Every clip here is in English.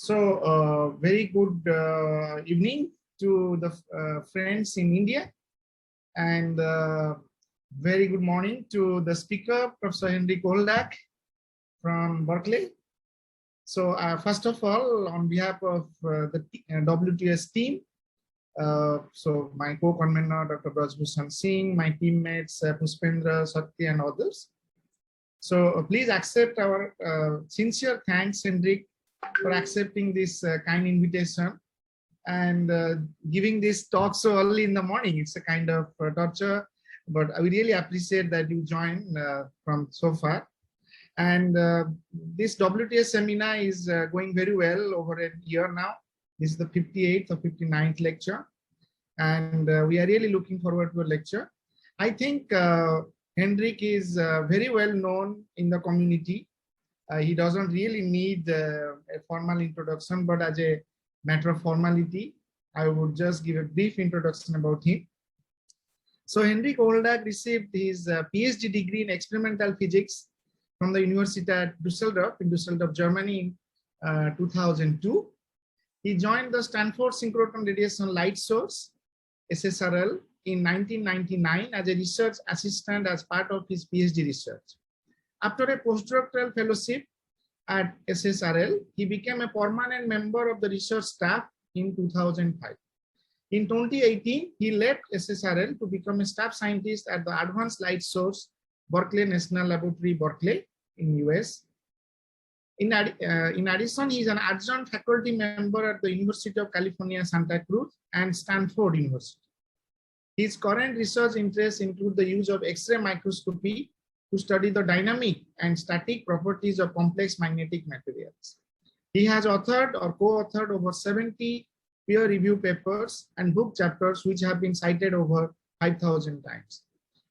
Very good evening to the friends in India, and very good morning to the speaker, Professor Hendrik Ohldag from Berkeley. So first of all, on behalf of the WTS team, so my co-convener, Dr. Brajbhushan Singh, my teammates, Puspendra, Satya, and others. So please accept our sincere thanks, Hendrik, for accepting this kind invitation and giving this talk so early in the morning. It's a kind of torture, but I really appreciate that you joined from so far. And this WTS seminar is going very well over a year now. This is the 58th or 59th lecture. And we are really looking forward to a lecture. I think Hendrik is very well known in the community. He doesn't really need a formal introduction, but as a matter of formality, I would just give a brief introduction about him. So Hendrik Ohldag received his PhD degree in experimental physics from the University at Düsseldorf in Düsseldorf, Germany in 2002. He joined the Stanford Synchrotron Radiation Light Source, SSRL, in 1999 as a research assistant as part of his PhD research. After a postdoctoral fellowship at SSRL, he became a permanent member of the research staff in 2005. In 2018, he left SSRL to become a staff scientist at the Advanced Light Source Berkeley National Laboratory, Berkeley in US. In addition, he is an adjunct faculty member at the University of California, Santa Cruz and Stanford University. His current research interests include the use of X-ray microscopy to study the dynamic and static properties of complex magnetic materials. He has authored or co-authored over 70 peer-reviewed papers and book chapters which have been cited over 5,000 times.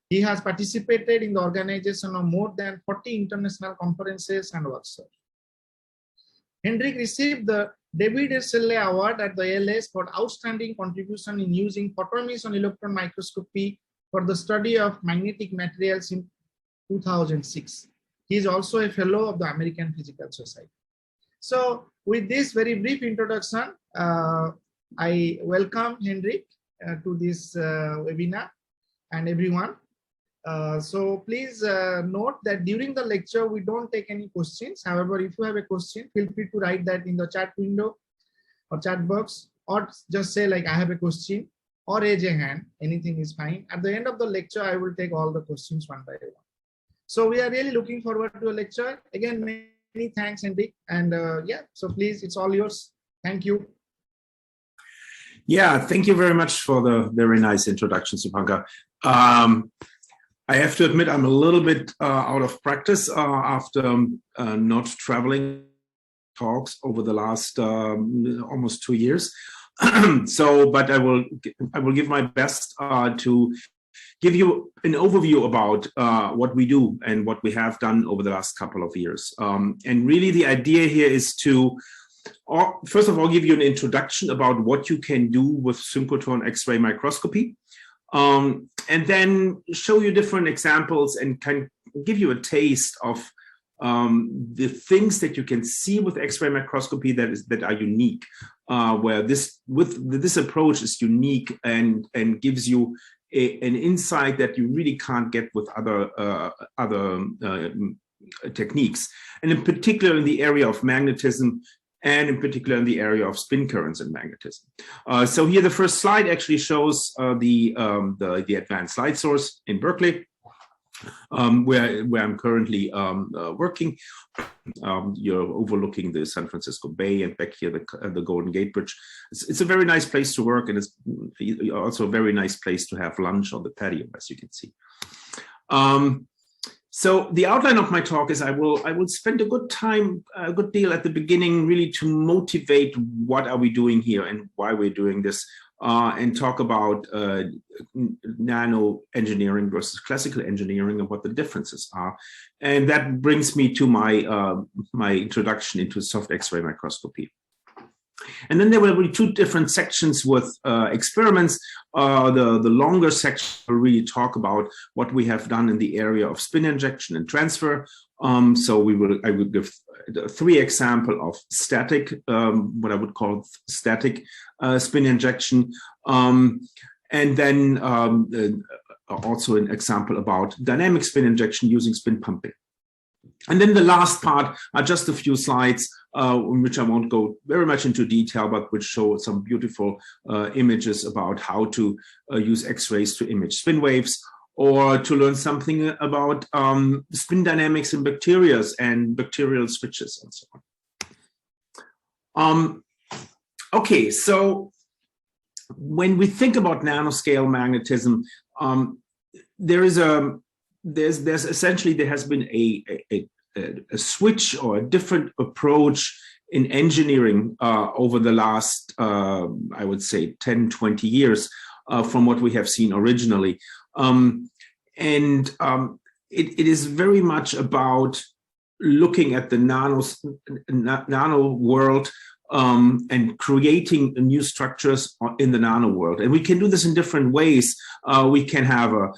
He has participated in the organization of more than 40 international conferences and workshops. Hendrik received the David A. Shelley Award at the ALS for outstanding contribution in using photoemission electron microscopy for the study of magnetic materials in 2006. He is also a fellow of the American Physical Society. So with this very brief introduction, I welcome Hendrik to this webinar and everyone. So please note that during the lecture, we don't take any questions. However, if you have a question, feel free to write that in the chat window or chat box, or just say like, I have a question, or raise a hand, anything is fine. At the end of the lecture, I will take all the questions one by one. So we are really looking forward to a lecture. Again, many thanks, Hendrik. And yeah, so please, it's all yours. Thank you. Yeah, thank you very much for the very nice introduction, Supankar. I have to admit, I'm a little bit out of practice after not traveling talks over the last almost 2 years. But I will give my best to give you an overview about what we do and what we have done over the last couple of years. And really the idea here is to, first of all, give you an introduction about what you can do with synchrotron X-ray microscopy. And then show you different examples and kind of give you a taste of the things that you can see with X-ray microscopy that are unique, where this approach is unique and gives you an insight that you really can't get with other techniques, and in particular in the area of magnetism, and in particular in the area of spin currents and magnetism. So here the first slide actually shows the advanced light source in Berkeley, where I'm currently working. You're overlooking the San Francisco Bay, and back here the Golden Gate Bridge. It's a very nice place to work, and it's also a very nice place to have lunch on the patio, as you can see. So the outline of my talk is I will spend a good deal at the beginning, really to motivate what are we doing here and why we're doing this, and talk about nano engineering versus classical engineering and what the differences are. And that brings me to my introduction into soft X-ray microscopy. And then there will be two different sections with experiments. The longer section will really talk about what we have done in the area of spin injection and transfer. So I will give three examples of static, what I would call static spin injection, and then also an example about dynamic spin injection using spin pumping. And then the last part are just a few slides in which I won't go very much into detail, but which show some beautiful images about how to use X-rays to image spin waves, or to learn something about spin dynamics in bacteria and bacterial switches and so on. Okay, so when we think about nanoscale magnetism, there has been a switch or a different approach in engineering over the last, I would say, 10, 20 years from what we have seen originally. It is very much about looking at the nano world and creating new structures in the nano world. And we can do this in different ways. We can have a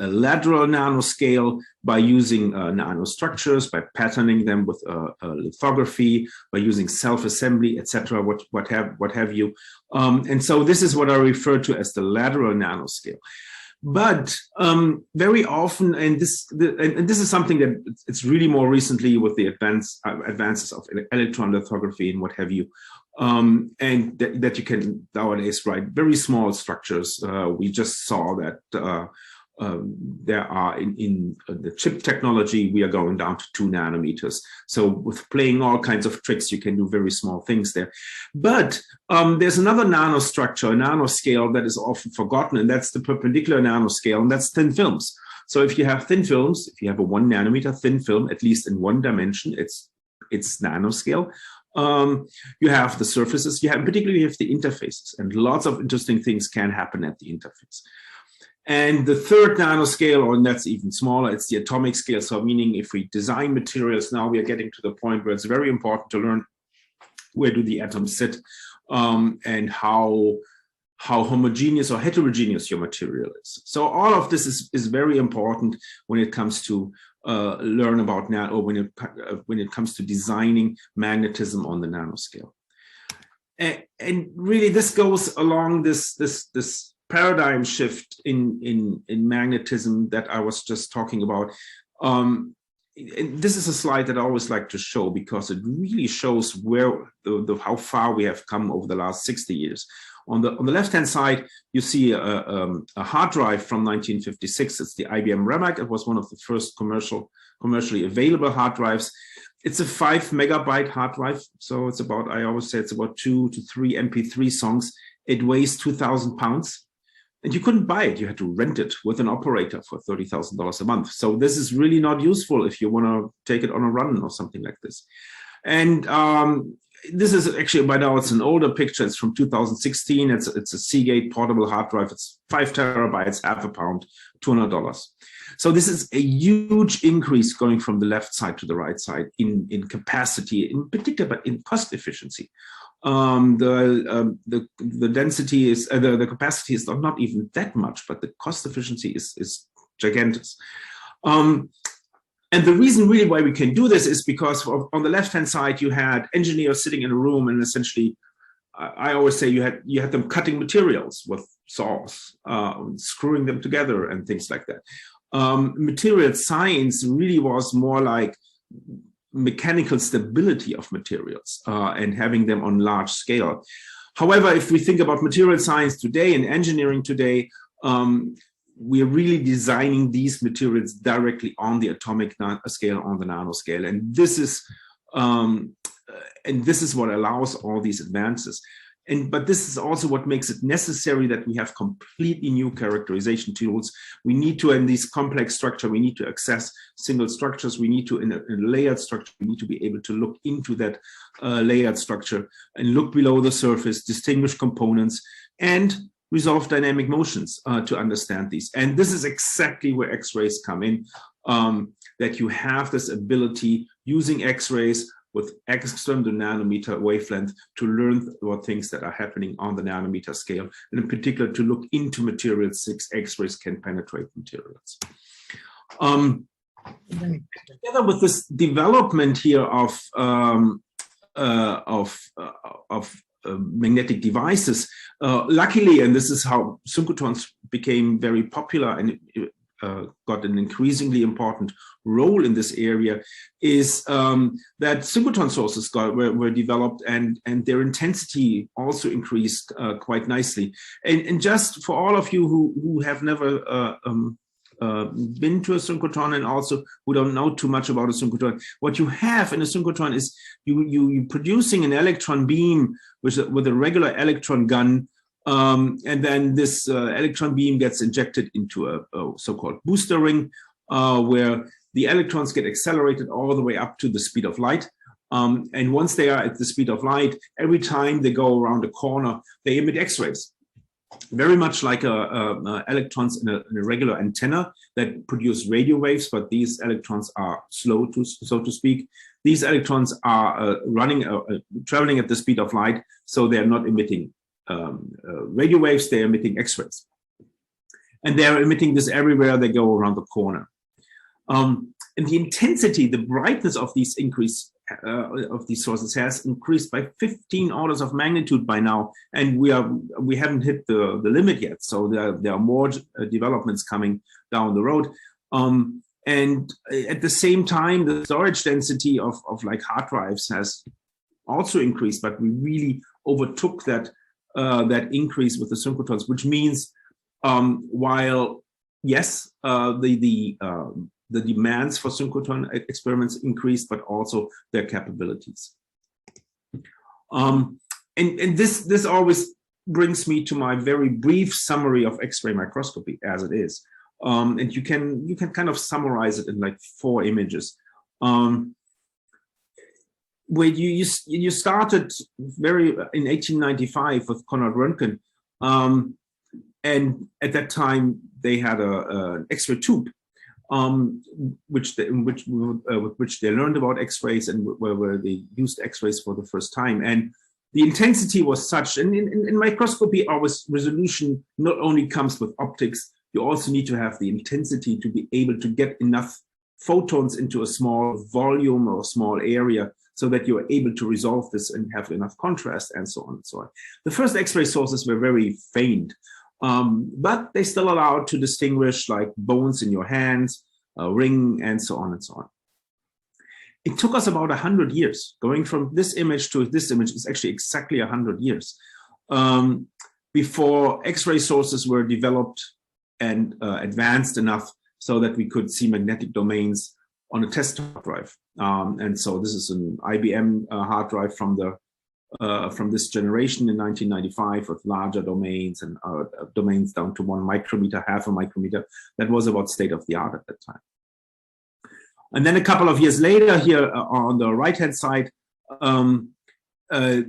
lateral nanoscale by using nanostructures, by patterning them with lithography, by using self-assembly, etc., what have you. And so this is what I refer to as the lateral nanoscale. But very often, and this is something that it's really more recently with the advances of electron lithography and what have you, and that you can nowadays write very small structures. We just saw that there are in the chip technology, we are going down to 2 nanometers. So with playing all kinds of tricks, you can do very small things there. But there's another nanostructure, a nanoscale that is often forgotten, and that's the perpendicular nanoscale, and that's thin films. So if you have thin films, if you have a 1 nanometer thin film, at least in one dimension, it's nanoscale. You have the surfaces, particularly you have the interfaces, and lots of interesting things can happen at the interface. And the third nanoscale, and that's even smaller, it's the atomic scale. So meaning if we design materials, now we are getting to the point where it's very important to learn where do the atoms sit, and how homogeneous or heterogeneous your material is. So all of this is very important when it comes to learn about nano, when it comes to designing magnetism on the nanoscale. And really this goes along this paradigm shift in magnetism that I was just talking about. And this is a slide that I always like to show because it really shows where how far we have come over the last 60 years. On the left-hand side, you see a hard drive from 1956. It's the IBM Remac. It was one of the first commercially available hard drives. It's a 5 megabyte hard drive. So it's about, I always say it's about 2 to 3 MP3 songs. It weighs 2,000 pounds. And you couldn't buy it. You had to rent it with an operator for $30,000 a month. So this is really not useful if you want to take it on a run or something like this. And this is actually, by now it's an older picture. It's from 2016. It's a Seagate portable hard drive. It's 5 terabytes, half a pound, $200. So this is a huge increase going from the left side to the right side in capacity, in particular, but in cost efficiency. The density is the capacity is not even that much, but the cost efficiency is gigantic. And the reason really why we can do this is because on the left-hand side you had engineers sitting in a room, and essentially, I always say you had them cutting materials with saws, screwing them together and things like that. Material science really was more like mechanical stability of materials and having them on large scale. However, if we think about material science today and engineering today, we are really designing these materials directly on the atomic scale, on the nanoscale, and this is what allows all these advances. But this is also what makes it necessary that we have completely new characterization tools. We need to, in this complex structure, we need to access single structures. We need to, in a layered structure, we need to be able to look into that layered structure and look below the surface, distinguish components, and resolve dynamic motions to understand these. And this is exactly where X-rays come in, that you have this ability using X-rays with external nanometer wavelength to learn what things that are happening on the nanometer scale, and in particular to look into materials. 6 X-rays can penetrate materials. Together with this development here of magnetic devices, luckily, and this is how synchrotrons became very popular and got an increasingly important role in this area, is that synchrotron sources were developed, and their intensity also increased quite nicely. And just for all of you who have never been to a synchrotron and also who don't know too much about a synchrotron, what you have in a synchrotron is you producing an electron beam with a regular electron gun. And then this electron beam gets injected into a so-called booster ring, where the electrons get accelerated all the way up to the speed of light. And once they are at the speed of light, every time they go around a corner, they emit X-rays. Very much like electrons in a regular antenna that produce radio waves, but these electrons are slow, so to speak. These electrons are traveling at the speed of light, so they're not emitting radio waves, they're emitting X-rays. And they're emitting this everywhere they go around the corner. And the intensity, the brightness of these sources has increased by 15 orders of magnitude by now, and we haven't hit the limit yet. So there are more developments coming down the road. And at the same time, the storage density of like hard drives has also increased, but we really overtook that increase with the synchrotrons, which means while yes, the demands for synchrotron experiments increased, but also their capabilities. And this always brings me to my very brief summary of X-ray microscopy as it is. And you can kind of summarize it in like 4 images. Where you started in 1895 with Konrad Röntgen, and at that time they had an X-ray tube, with which they learned about X-rays and where they used X-rays for the first time. And the intensity was such, and in microscopy, always resolution not only comes with optics, you also need to have the intensity to be able to get enough photons into a small volume or a small area so that you are able to resolve this and have enough contrast and so on and so on. The first X-ray sources were very faint, but they still allowed to distinguish like bones in your hands, a ring, and so on and so on. It took us about 100 years. Going from this image to this image is actually exactly 100 years before X-ray sources were developed and advanced enough so that we could see magnetic domains on a test hard drive. And so this is an IBM hard drive from this generation in 1995 with larger domains and domains down to 1 micrometer, half a micrometer. That was about state of the art at that time. And then a couple of years later, here on the right-hand side, the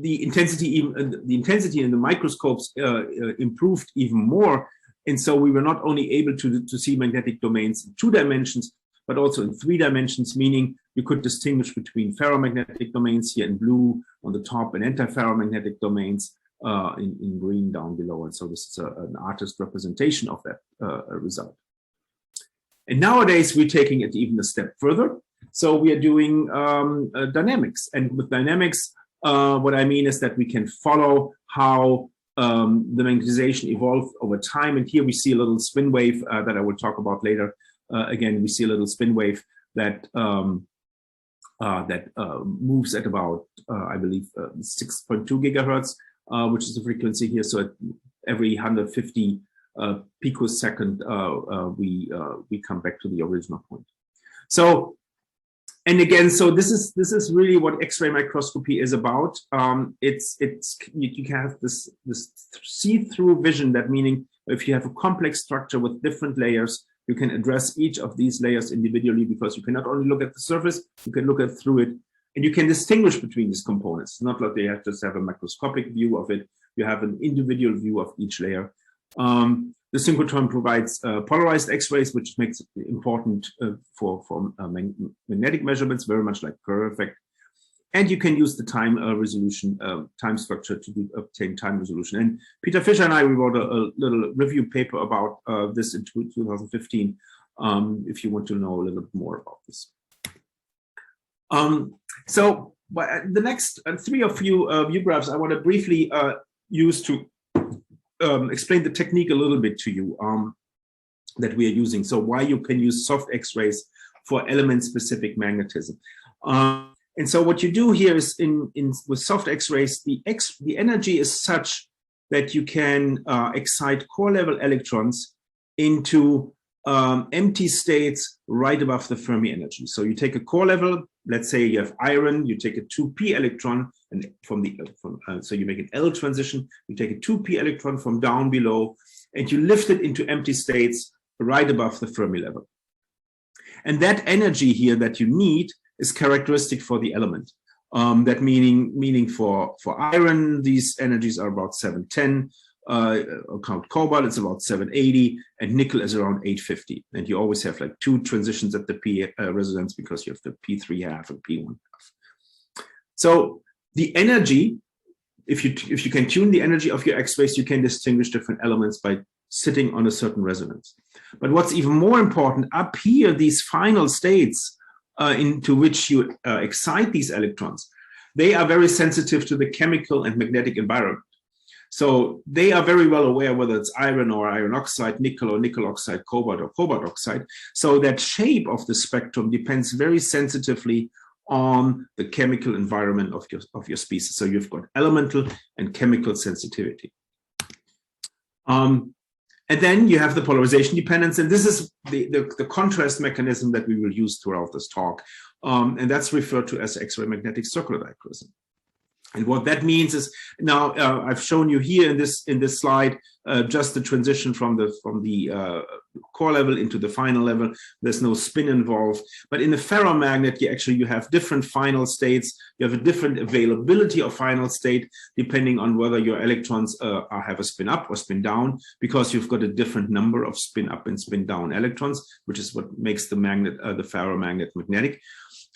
intensity in the microscopes improved even more. And so we were not only able to see magnetic domains in 2 dimensions, but also in 3 dimensions, meaning you could distinguish between ferromagnetic domains here in blue on the top and antiferromagnetic domains in green down below. And so this is an artist representation of that result. And nowadays we're taking it even a step further. So we are doing dynamics. And with dynamics, what I mean is that we can follow how the magnetization evolved over time. And here we see a little spin wave that I will talk about later. Again, we see a little spin wave that moves at about, I believe, 6.2 gigahertz, which is the frequency here. So at every 150 picosecond, we come back to the original point. So, and again, so this is really what X-ray microscopy is about. You can have this see-through vision. That meaning, if you have a complex structure with different layers, you can address each of these layers individually, because you can not only look at the surface, you can look at through it, and you can distinguish between these components. It's not like they just have a macroscopic view of it. You have an individual view of each layer. The synchrotron provides polarized X-rays, which makes it important for magnetic measurements, very much like Kerr effect. And you can use the time resolution, time structure to obtain time resolution. And Peter Fischer and I, we wrote a little review paper about this in 2015. if you want to know a little bit more about this. So the next three of view graphs I want to briefly use to explain the technique a little bit to you that we are using. So why you can use soft X-rays for element-specific magnetism. And so what you do here is with soft X-rays, the energy is such that you can excite core level electrons into empty states right above the Fermi energy. So you take a core level, let's say you have iron, you take a 2p electron, and so you make an L transition, you take a 2p electron from down below, and you lift it into empty states right above the Fermi level. And that energy here that you need is characteristic for the element. That meaning for iron, these energies are about 710. Count cobalt, it's about 780, and nickel is around 850. And you always have like two transitions at the p resonance because you have the p3 half and p1 half. So the energy, if you can tune the energy of your X-rays, you can distinguish different elements by sitting on a certain resonance. But what's even more important, up here, these final states into which you excite these electrons, they are very sensitive to the chemical and magnetic environment. So they are very well aware whether it's iron or iron oxide, nickel or nickel oxide, cobalt or cobalt oxide. So that shape of the spectrum depends very sensitively on the chemical environment of your species. So you've got elemental and chemical sensitivity. And then you have the polarization dependence, and this is the contrast mechanism that we will use throughout this talk. And that's referred to as X-ray magnetic circular dichroism. And what that means is, now I've shown you here in this slide just the transition from the core level into the final level. There's no spin involved, but in a ferromagnet, you have different final states. You have a different availability of final state depending on whether your electrons have a spin up or spin down, because you've got a different number of spin up and spin down electrons, which is what makes the magnet, the ferromagnet magnetic,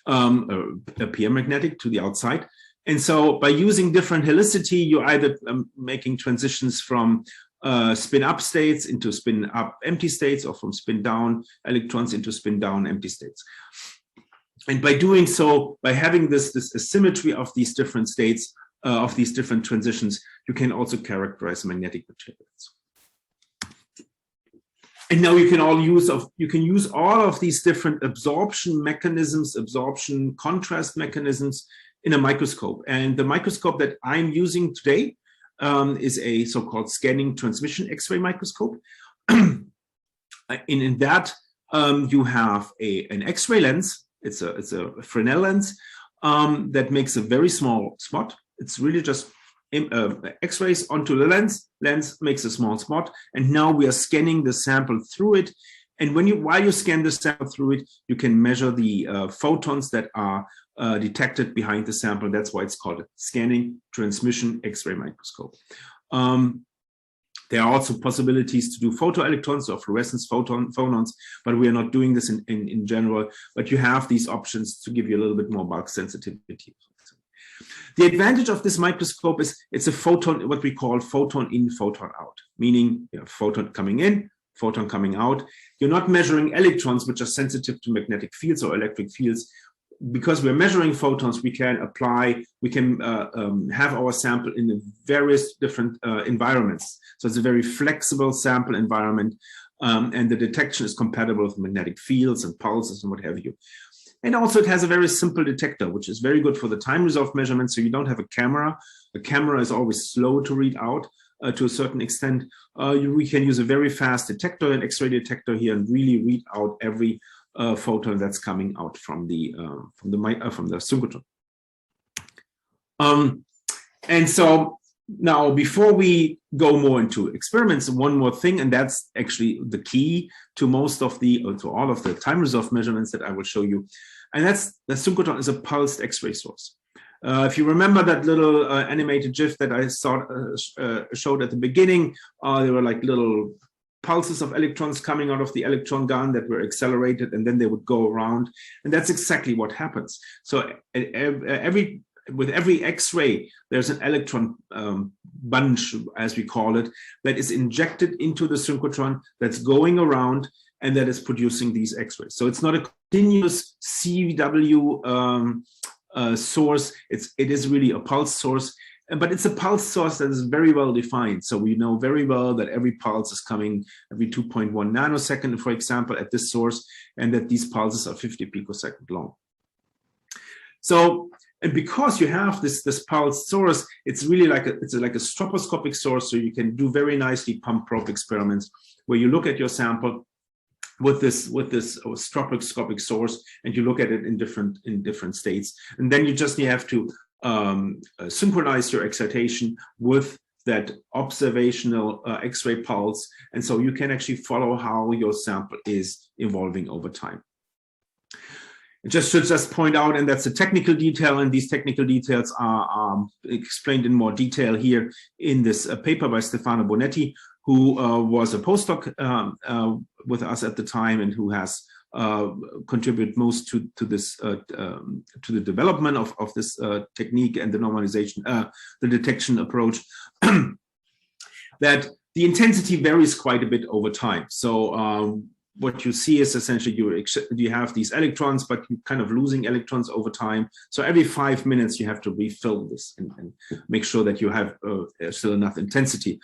appear magnetic to the outside. And so by using different helicity, you're either making transitions from spin up states into spin up empty states, or from spin down electrons into spin down empty states. And by doing so, by having this asymmetry of these different states, of these different transitions, you can also characterize magnetic materials. And now you can use all of these different absorption mechanisms, absorption contrast mechanisms in a microscope. And the microscope that I'm using today is a so-called scanning transmission X-ray microscope. In that, you have an X-ray lens. It's a Fresnel lens that makes a very small spot. It's really just X-rays onto the lens. Lens makes a small spot, and now we are scanning the sample through it. And while you scan the sample through it, you can measure the photons that are detected behind the sample. That's why it's called a scanning transmission X-ray microscope. There are also possibilities to do photoelectrons or fluorescence photons, but we are not doing this in general. But you have these options to give you a little bit more bulk sensitivity. The advantage of this microscope is it's a photon, what we call photon in, photon out, meaning you have photon coming in, photon coming out. You're not measuring electrons, which are sensitive to magnetic fields or electric fields. Because we're measuring photons, we can have our sample in various different environments. So it's a very flexible sample environment, and the detection is compatible with magnetic fields and pulses and what have you. And also it has a very simple detector, which is very good for the time resolved measurement. So you don't have a camera. A camera is always slow to read out to a certain extent. We can use a very fast detector, an X-ray detector here, and really read out every photon that's coming out from the synchrotron. And so now, before we go more into experiments, one more thing, and that's actually the key to all of the time resolved measurements that I will show you, and that's the synchrotron is a pulsed X-ray source. If you remember that little animated GIF that I showed at the beginning, there were like little pulses of electrons coming out of the electron gun that were accelerated, and then they would go around, and that's exactly what happens. So with every X-ray, there's an electron bunch, as we call it, that is injected into the synchrotron, that's going around, and that is producing these X-rays. So it's not a continuous CW source. It is really a pulse source, but it's a pulse source that is very well defined. So we know very well that every pulse is coming every 2.1 nanosecond, for example, at this source, and that these pulses are 50 picosecond long. So, and because you have this pulse source, it's really like a stroboscopic source. So you can do very nicely pump probe experiments where you look at your sample with this stroboscopic source, and you look at it in different states, and then you just have to synchronize your excitation with that observational X-ray pulse, and so you can actually follow how your sample is evolving over time. Just point out, and that's a technical detail, and these technical details are explained in more detail here in this paper by Stefano Bonetti, who was a postdoc with us at the time, and who has contributed most to this to the development of this technique and the normalization, the detection approach. That the intensity varies quite a bit over time. So what you see is essentially you have these electrons, but you're kind of losing electrons over time. So every 5 minutes you have to refill this and make sure that you have still enough intensity.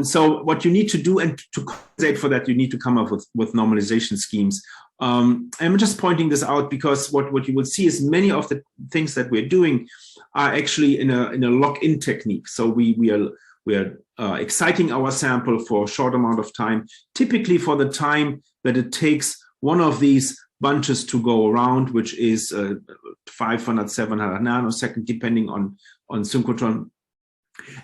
So what you need to do, and to compensate for that, you need to come up with normalization schemes. I'm just pointing this out because what you will see is many of the things that we're doing are actually in a lock-in technique. So we are exciting our sample for a short amount of time, typically for the time that it takes one of these bunches to go around, which is 500, 700 nanosecond, depending on synchrotron.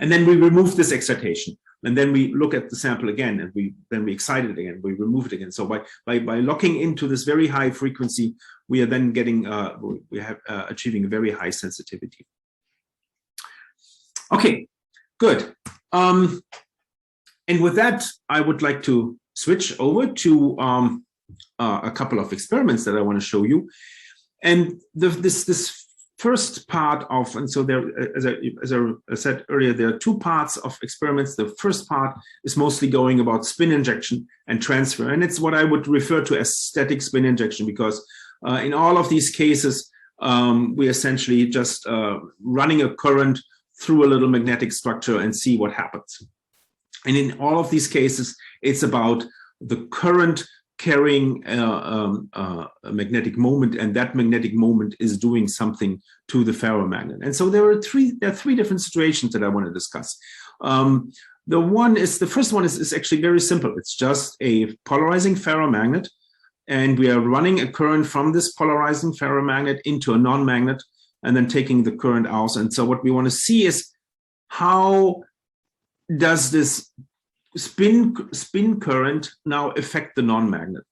And then we remove this excitation. And then we look at the sample again, and then we excite it again, we remove it again. So by locking into this very high frequency, we are then getting, achieving a very high sensitivity. Okay, good. And with that, I would like to switch over to a couple of experiments that I want to show you. And this first part of, and so there, as I said earlier, there are two parts of experiments. The first part is mostly going about spin injection and transfer, and it's what I would refer to as static spin injection, because in all of these cases, we essentially just running a current through a little magnetic structure and see what happens. And in all of these cases, it's about the current carrying a magnetic moment, and that magnetic moment is doing something to the ferromagnet. And so there are three different situations that I want to discuss. The first one is actually very simple. It's just a polarizing ferromagnet, and we are running a current from this polarizing ferromagnet into a non-magnet, and then taking the current out. And so what we want to see is, how does this spin current now affect the non-magnet?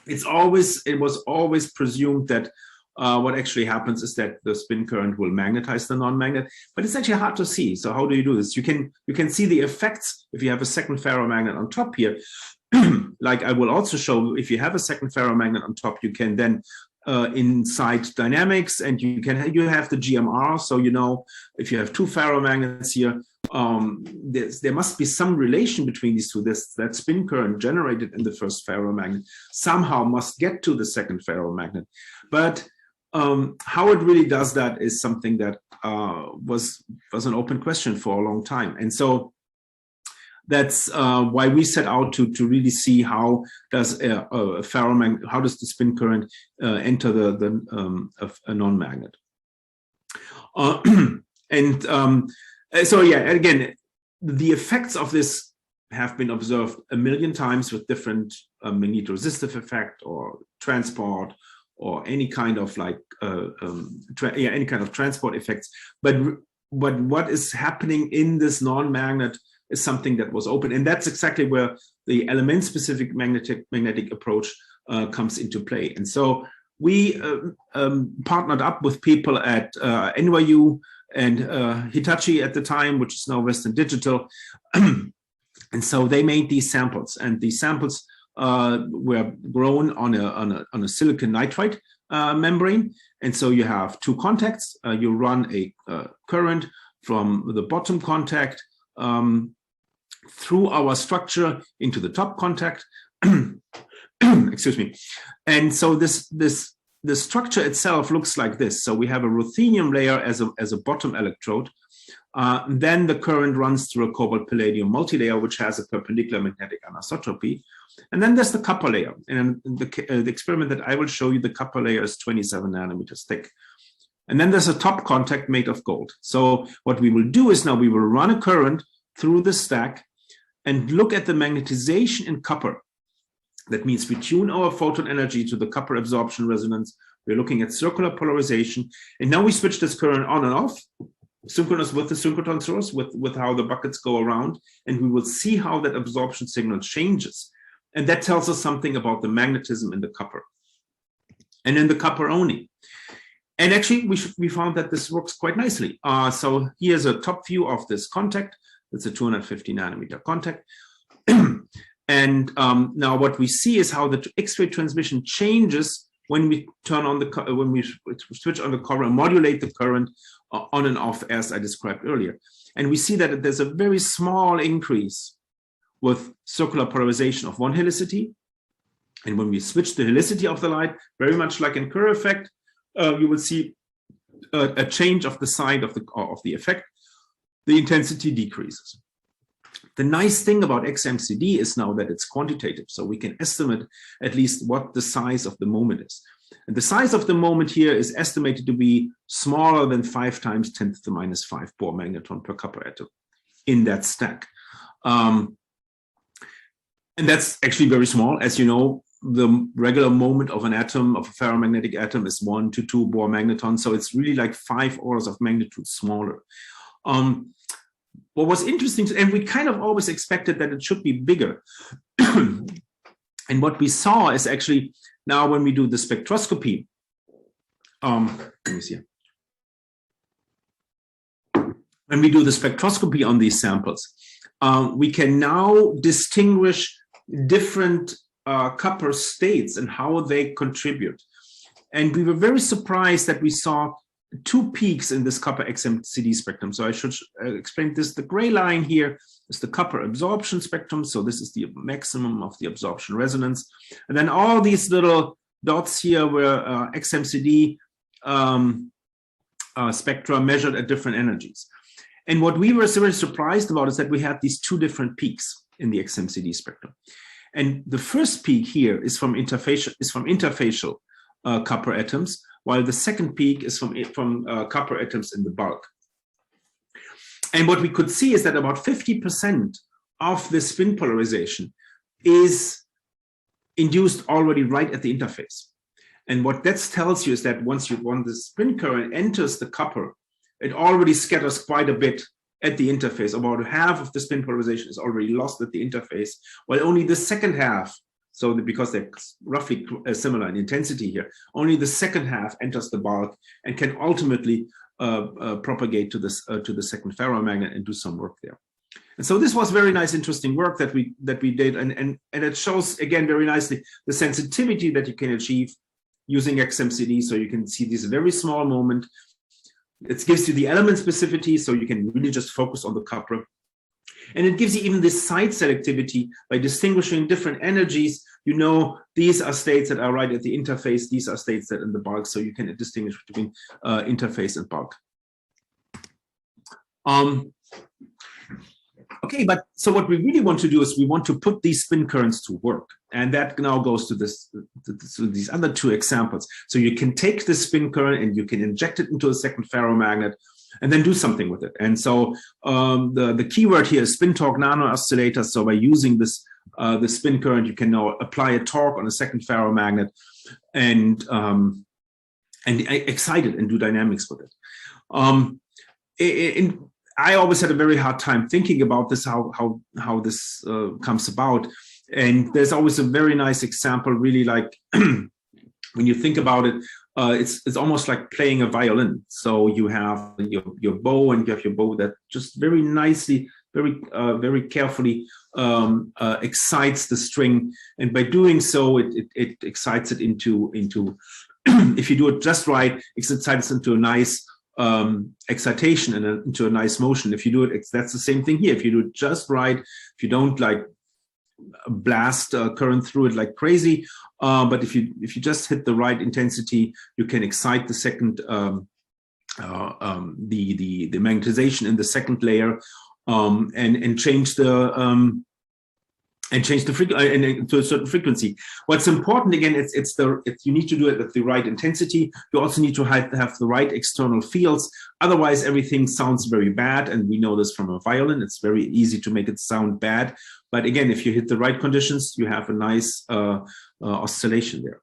It was always presumed that what actually happens is that the spin current will magnetize the non-magnet, but it's actually hard to see. So how do you do this? You can see the effects if you have a second ferromagnet on top here. Like I will also show, if you have a second ferromagnet on top, you can then inside dynamics, and you have the GMR. So you know, if you have two ferromagnets here, there must be some relation between these two. That spin current generated in the first ferromagnet somehow must get to the second ferromagnet. But how it really does that is something that was an open question for a long time. And so that's why we set out to really see how does a ferromagnet, how does the spin current enter a non-magnet. So yeah, again, the effects of this have been observed a million times with different magnetoresistive effect or transport or any kind of like any kind of transport effects. But what is happening in this non-magnet is something that was open, and that's exactly where the element-specific magnetic approach comes into play. And so we partnered up with people at NYU and Hitachi at the time, which is now Western Digital. And so they made these samples, and these samples were grown on a silicon nitride membrane. And so you have two contacts. You run a current from the bottom contact through our structure into the top contact. Excuse me. And so the structure itself looks like this. So we have a ruthenium layer as a bottom electrode. Then the current runs through a cobalt palladium multilayer, which has a perpendicular magnetic anisotropy. And then there's the copper layer. And the experiment that I will show you, the copper layer is 27 nanometers thick. And then there's a top contact made of gold. So what we will do is now we will run a current through the stack and look at the magnetization in copper. That means we tune our photon energy to the copper absorption resonance. We're looking at circular polarization. And now we switch this current on and off, synchronous with the synchrotron source, with how the buckets go around. And we will see how that absorption signal changes. And that tells us something about the magnetism in the copper. And in the copper only. And actually, we found that this works quite nicely. So here's a top view of this contact. It's a 250 nanometer contact. And now what we see is how the X-ray transmission changes when we turn on when we switch on the copper and modulate the current on and off, as I described earlier. And we see that there's a very small increase with circular polarization of one helicity. And when we switch the helicity of the light, very much like in Kerr effect, you will see a change of the side of the effect. The intensity decreases. The nice thing about XMCD is now that it's quantitative, so we can estimate at least what the size of the moment is. And the size of the moment here is estimated to be smaller than 5 times 10 to the minus 5 Bohr magneton per copper atom in that stack. And that's actually very small. As you know, the regular moment of an atom, of a ferromagnetic atom, is 1 to 2 Bohr magnetons. So it's really like 5 orders of magnitude smaller. What was interesting, and we kind of always expected that it should be bigger. And what we saw is actually now when we do the spectroscopy, let me see. When we do the spectroscopy on these samples, we can now distinguish different copper states and how they contribute. And we were very surprised that we saw 2 peaks in this copper XMCD spectrum. So I should explain this. The gray line here is the copper absorption spectrum. So this is the maximum of the absorption resonance. And then all these little dots here were XMCD spectra measured at different energies. And what we were very surprised about is that we had these 2 different peaks in the XMCD spectrum. And the first peak here is from interfacial copper atoms, while the second peak is from copper atoms in the bulk. And what we could see is that about 50% of the spin polarization is induced already right at the interface. And what that tells you is that once the spin current enters the copper, it already scatters quite a bit at the interface. About half of the spin polarization is already lost at the interface, while only the second half, so because they're roughly similar in intensity here, only the second half enters the bulk and can ultimately propagate to the second ferromagnet and do some work there. And so this was very nice, interesting work that we did, and it shows again very nicely the sensitivity that you can achieve using XMCD. So you can see this very small moment. It gives you the element specificity, so you can really just focus on the copper. And it gives you even this side selectivity by distinguishing different energies. You know, these are states that are right at the interface. These are states that are in the bulk. So you can distinguish between interface and bulk. Okay, but so what we really want to do is we want to put these spin currents to work. And that now goes to these other 2 examples. So you can take the spin current and you can inject it into a second ferromagnet and then do something with it. And so the keyword here is spin torque nano oscillator. So by using this the spin current, you can now apply a torque on a second ferromagnet and excite it and do dynamics with it. I always had a very hard time thinking about this, how this comes about. And there's always a very nice example, really, like when you think about it, it's almost like playing a violin. So you have your bow, and you have your bow that just very nicely, very carefully excites the string. And by doing so, it excites it into if you do it just right, it excites into a nice excitation into a nice motion. If you do it, that's the same thing here. If you do it just right, if you don't like blast current through it like crazy, but if you just hit the right intensity, you can excite the second the magnetization in the second layer, and change the frequency to a certain frequency. What's important again, you need to do it at the right intensity. You also need to have the right external fields. Otherwise, everything sounds very bad, and we know this from a violin. It's very easy to make it sound bad. But again, if you hit the right conditions, you have a nice oscillation there.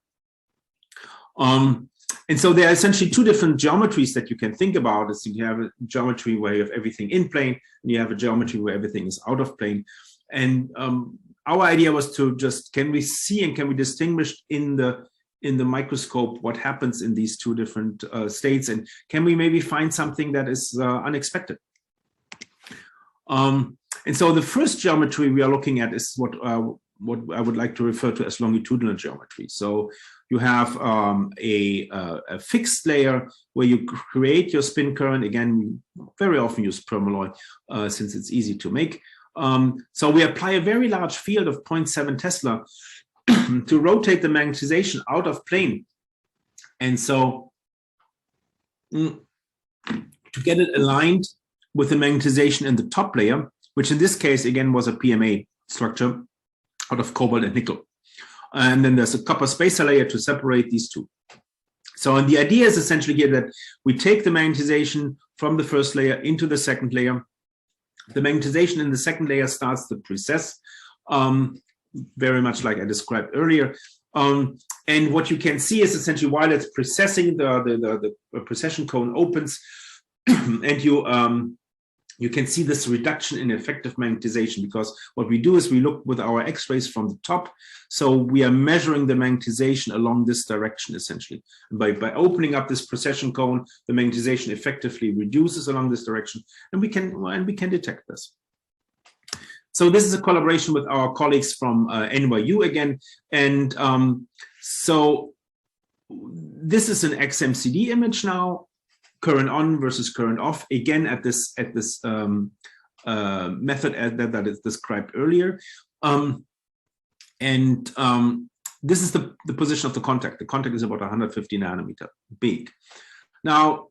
And so there are essentially two different geometries that you can think about. So you have a geometry where you have everything in plane, and you have a geometry where everything is out of plane. And our idea was to just, can we see and can we distinguish in the microscope what happens in these two different states, and can we maybe find something that is unexpected? And so the first geometry we are looking at is what I would like to refer to as longitudinal geometry. So you have a fixed layer where you create your spin current. Again, we very often use permalloy since it's easy to make. So we apply a very large field of 0.7 Tesla to rotate the magnetization out of plane. And so to get it aligned with the magnetization in the top layer, which in this case, again, was a PMA structure out of cobalt and nickel. And then there's a copper spacer layer to separate these two. So and the idea is essentially here that we take the magnetization from the first layer into the second layer. The magnetization in the second layer starts to precess, very much like I described earlier. And what you can see is essentially while it's precessing, the precession cone opens, and you can see this reduction in effective magnetization, because what we do is we look with our X-rays from the top. So we are measuring the magnetization along this direction, essentially. And by opening up this precession cone, the magnetization effectively reduces along this direction, and we can detect this. So this is a collaboration with our colleagues from NYU again. And so this is an XMCD image now, current on versus current off, again at this method that is described earlier. This is the position of the contact. The contact is about 150 nanometer big. Now,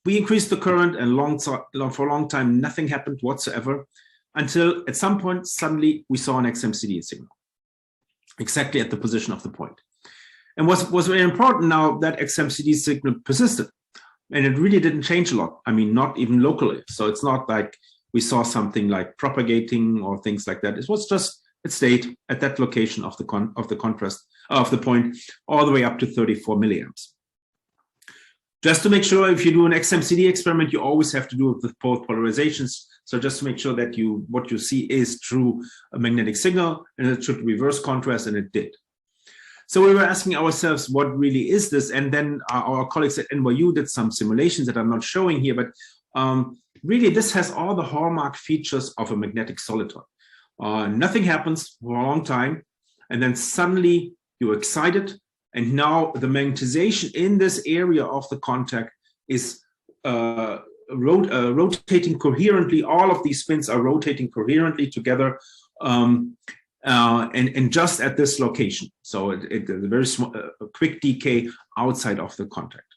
we increased the current, and for a long time, nothing happened whatsoever, until at some point, suddenly, we saw an XMCD signal, exactly at the position of the point. And what was very important now, that XMCD signal persisted. And it really didn't change a lot. I mean, not even locally. So it's not like we saw something like propagating or things like that. It was just, it stayed at that location of the contrast of the point all the way up to 34 milliamps. Just to make sure, if you do an XMCD experiment, you always have to do it with both polarizations. So just to make sure that what you see is true a magnetic signal, and it should reverse contrast, and it did. So we were asking ourselves, what really is this? And then our colleagues at NYU did some simulations that I'm not showing here, but really this has all the hallmark features of a magnetic soliton. Nothing happens for a long time, and then suddenly you're excited, and now the magnetization in this area of the contact is rotating coherently. All of these spins are rotating coherently together. And just at this location. So it's a very small, quick decay outside of the contact.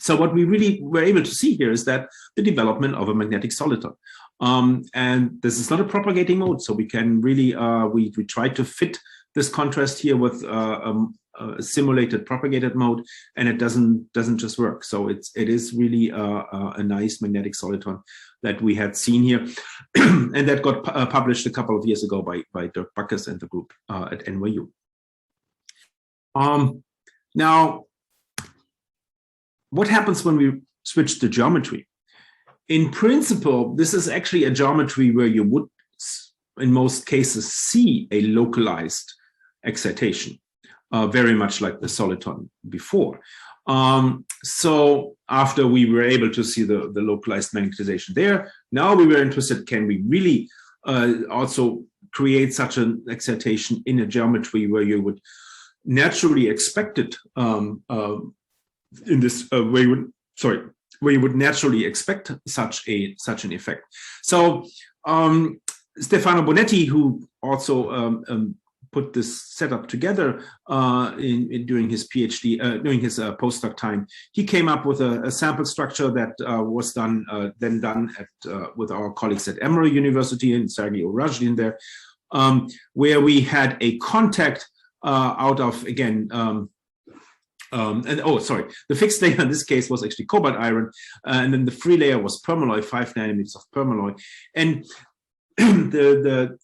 So what we really were able to see here is that the development of a magnetic soliton. And this is not a propagating mode, so we can really, we tried to fit this contrast here with a simulated propagated mode, and it doesn't just work. So it is really a nice magnetic soliton that we had seen here, and that got published a couple of years ago by Dirk Backes and the group at NYU. Now, what happens when we switch the geometry? In principle, this is actually a geometry where you would, in most cases, see a localized excitation, very much like the soliton before. So after we were able to see the localized magnetization there, now we were interested, can we really also create such an excitation in a geometry where you would naturally expect it in this where you would naturally expect such an effect. So Stefano Bonetti, who also put this setup together during his PhD, during his postdoc time, he came up with a sample structure that was done with our colleagues at Emory University and Sergei Urajlin there, where we had a contact out of, again, the fixed layer in this case was actually cobalt iron, and then the free layer was permalloy, 5 nanometers of permalloy, and the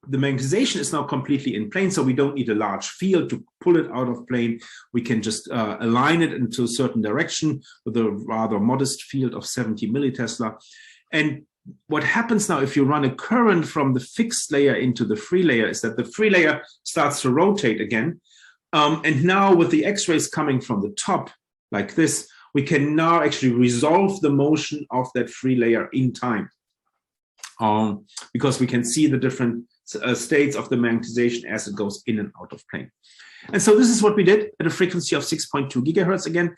magnetization is now completely in plane, so we don't need a large field to pull it out of plane. We can just align it into a certain direction with a rather modest field of 70 millitesla. And what happens now if you run a current from the fixed layer into the free layer is that the free layer starts to rotate again. And now with the X-rays coming from the top like this, we can now actually resolve the motion of that free layer in time. Because we can see the different states of the magnetization as it goes in and out of plane. And so this is what we did at a frequency of 6.2 gigahertz again.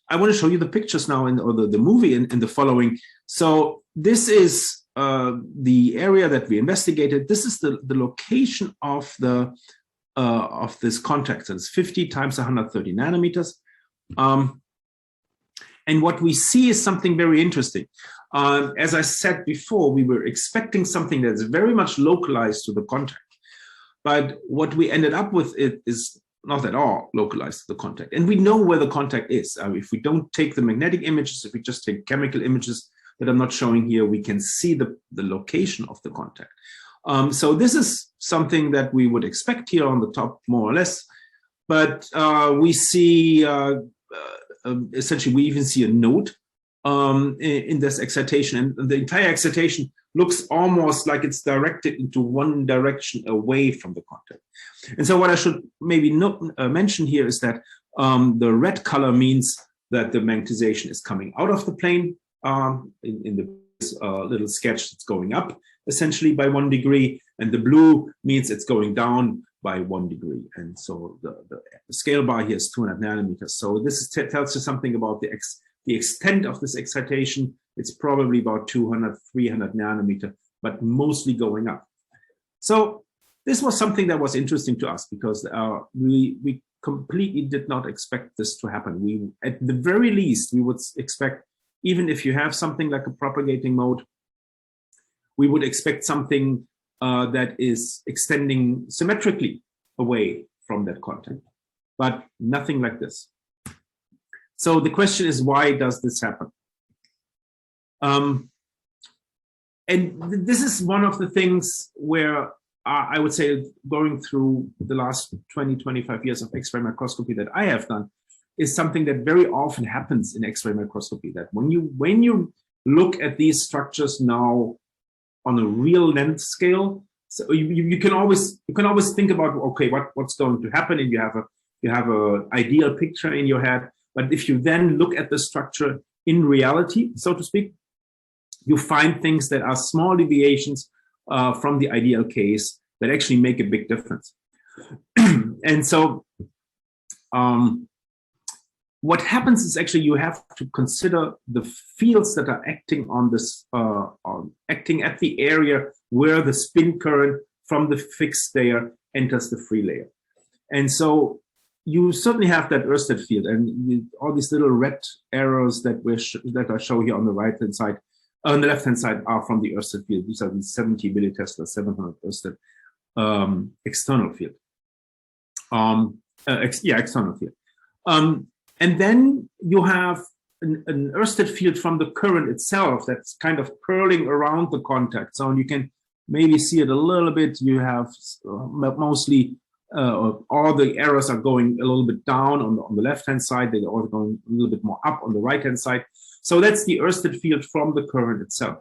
I want to show you the pictures now, or the movie in the following. So this is the area that we investigated. This is the location of this contact. So it's 50 times 130 nanometers. And what we see is something very interesting. As I said before, we were expecting something that's very much localized to the contact. But what we ended up with is not at all localized to the contact. And we know where the contact is. If we don't take the magnetic images, if we just take chemical images that I'm not showing here, we can see the location of the contact. So this is something that we would expect here on the top, more or less. But we see essentially, we even see a node in this excitation, and the entire excitation looks almost like it's directed into one direction away from the contact. And so what I should maybe mention here is that the red color means that the magnetization is coming out of the plane. In the little sketch, it's going up essentially by 1 degree, and the blue means it's going down by 1 degree. And so the scale bar here is 200 nanometers. So this tells you something about the extent of this excitation. It's probably about 200, 300 nanometer, but mostly going up. So this was something that was interesting to us because we completely did not expect this to happen. At the very least, we would expect, even if you have something like a propagating mode, we would expect something that is extending symmetrically away from that contact, but nothing like this. So the question is, why does this happen? And this is one of the things where I would say, going through the last 20, 25 years of X-ray microscopy that I have done, is something that very often happens in X-ray microscopy, that when you look at these structures now on a real length scale, so you can always think about, okay, what's going to happen, and you have a ideal picture in your head. But if you then look at the structure in reality, so to speak, you find things that are small deviations from the ideal case that actually make a big difference. And so what happens is actually you have to consider the fields that are acting on this, acting at the area where the spin current from the fixed layer enters the free layer. And so you certainly have that Ørsted field, and all these little red arrows that I show here on the right-hand side, on the left-hand side, are from the Ørsted field. These are the 70 millitesla, 700 Ørsted external field. External field. And then you have an Ørsted field from the current itself that's kind of curling around the contact. So you can maybe see it a little bit. You have mostly all the arrows are going a little bit down on the left-hand side. They're also going a little bit more up on the right-hand side. So that's the Ørsted field from the current itself.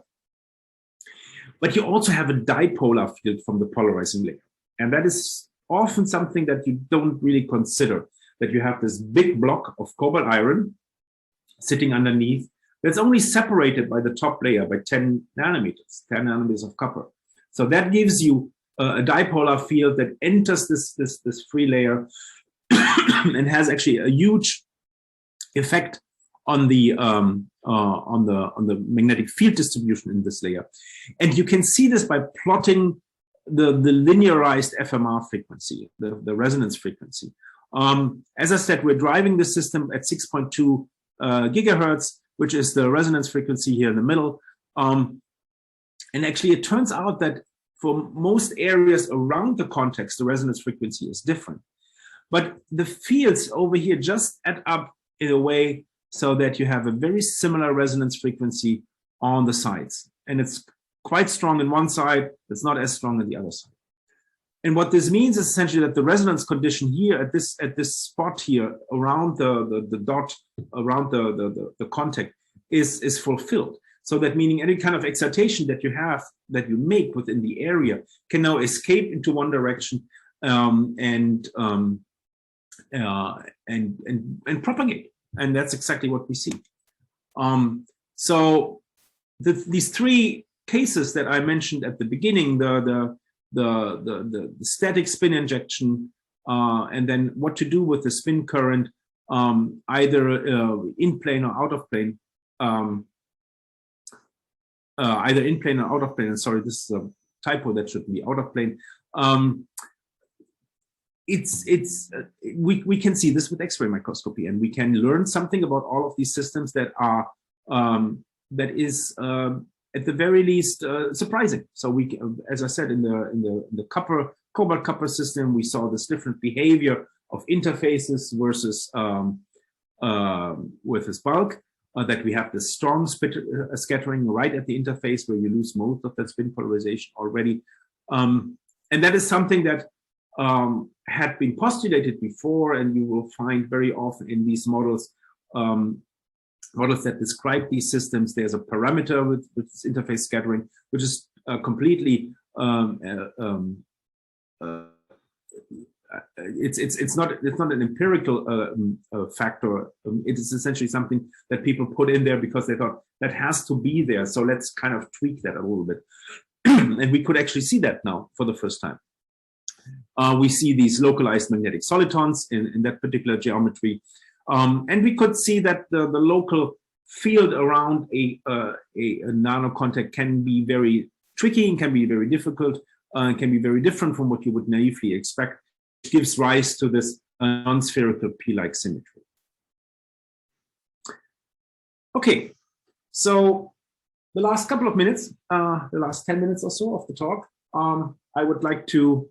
But you also have a dipolar field from the polarizing layer. And that is often something that you don't really consider, that you have this big block of cobalt iron sitting underneath that's only separated by the top layer by 10 nanometers of copper. So that gives you a dipolar field that enters this free layer and has actually a huge effect on the magnetic field distribution in this layer. And you can see this by plotting the linearized FMR frequency, the resonance frequency. As I said, we're driving the system at 6.2 gigahertz, which is the resonance frequency here in the middle. And actually, it turns out that for most areas around the context, the resonance frequency is different. But the fields over here just add up in a way so that you have a very similar resonance frequency on the sides. And it's quite strong in one side, it's not as strong on the other side. And what this means is essentially that the resonance condition here at this spot here around the dot, around the contact is fulfilled. So that meaning any kind of excitation that you have, that you make within the area can now escape into one direction and propagate. And that's exactly what we see. So these three cases that I mentioned at the beginning, the static spin injection, and then what to do with the spin current, either in plane or out of plane, either in plane or out of plane. And sorry, this is a typo, that should be out of plane. We can see this with X-ray microscopy, and we can learn something about all of these systems that are that is at the very least surprising. So we, as I said, in the cobalt copper system, we saw this different behavior of interfaces versus with this bulk. That we have this strong scattering right at the interface where you lose most of that spin polarization already, and that is something that had been postulated before, and you will find very often in these models, models that describe these systems. There's a parameter with this interface scattering, which is completely it's not an empirical factor. It is essentially something that people put in there because they thought that has to be there. So let's kind of tweak that a little bit, and we could actually see that now for the first time. We see these localized magnetic solitons in that particular geometry. And we could see that the local field around a nano contact can be very tricky and can be very difficult, can be very different from what you would naively expect, which gives rise to this non-spherical P-like symmetry. Okay, so the last couple of minutes, the last 10 minutes or so of the talk, I would like to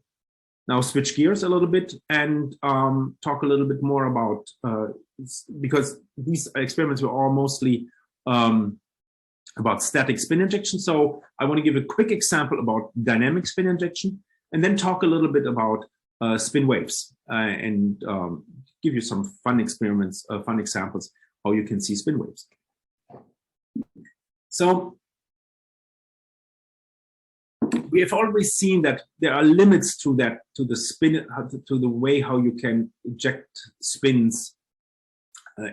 now switch gears a little bit and talk a little bit more about, because these experiments were all mostly about static spin injection. So I want to give a quick example about dynamic spin injection, and then talk a little bit about spin waves and give you some fun experiments, fun examples how you can see spin waves. So we have already seen that there are limits to that, to the spin, to the way how you can inject spins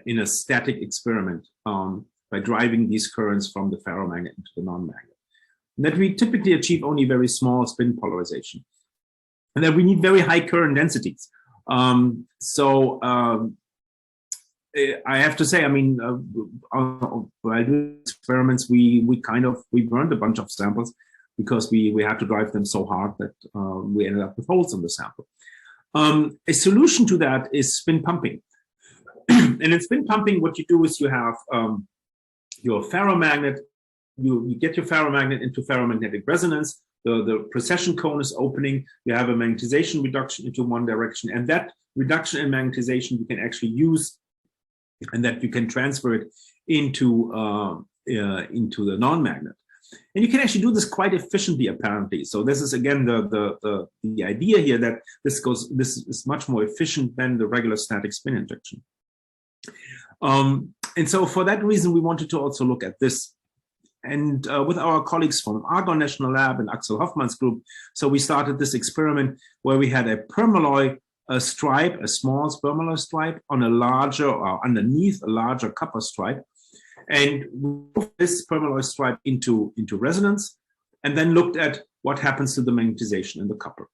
in a static experiment by driving these currents from the ferromagnet into the non-magnet. And that we typically achieve only very small spin polarization, and that we need very high current densities. I have to say, I mean, while doing experiments, we burned a bunch of samples, because we had to drive them so hard that we ended up with holes in the sample. A solution to that is spin pumping. And in spin pumping, what you do is you have your ferromagnet, you get your ferromagnet into ferromagnetic resonance, the precession cone is opening, you have a magnetization reduction into one direction, and that reduction in magnetization you can actually use, and that you can transfer it into the non-magnet. And you can actually do this quite efficiently, apparently. So this is again the idea here, that this is much more efficient than the regular static spin injection. And so for that reason, we wanted to also look at this. And with our colleagues from Argonne National Lab and Axel Hoffmann's group, so we started this experiment where we had a permalloy stripe, a small permalloy stripe on a larger, or underneath a larger copper stripe. And we moved this permalloy stripe into resonance, and then looked at what happens to the magnetization in the copper.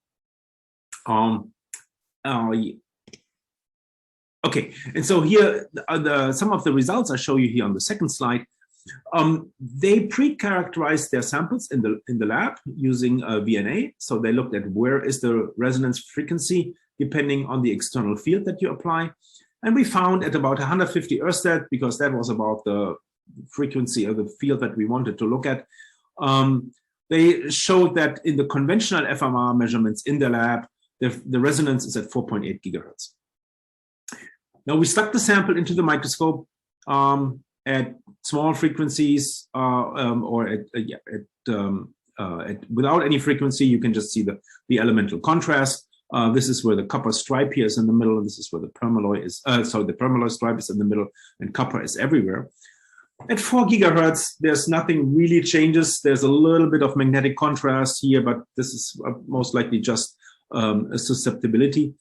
Okay, and so here are some of the results I show you here on the second slide. They pre-characterized their samples in the lab using VNA. So they looked at where is the resonance frequency depending on the external field that you apply. And we found at about 150 Ørsted, because that was about the frequency of the field that we wanted to look at. They showed that in the conventional FMR measurements in the lab, the resonance is at 4.8 gigahertz. Now we stuck the sample into the microscope at small frequencies or without any frequency. You can just see the elemental contrast. This is where the copper stripe here is in the middle, and this is where the permalloy is. The permalloy stripe is in the middle, and copper is everywhere. At 4 gigahertz, there's nothing really changes. There's a little bit of magnetic contrast here, but this is most likely just a susceptibility.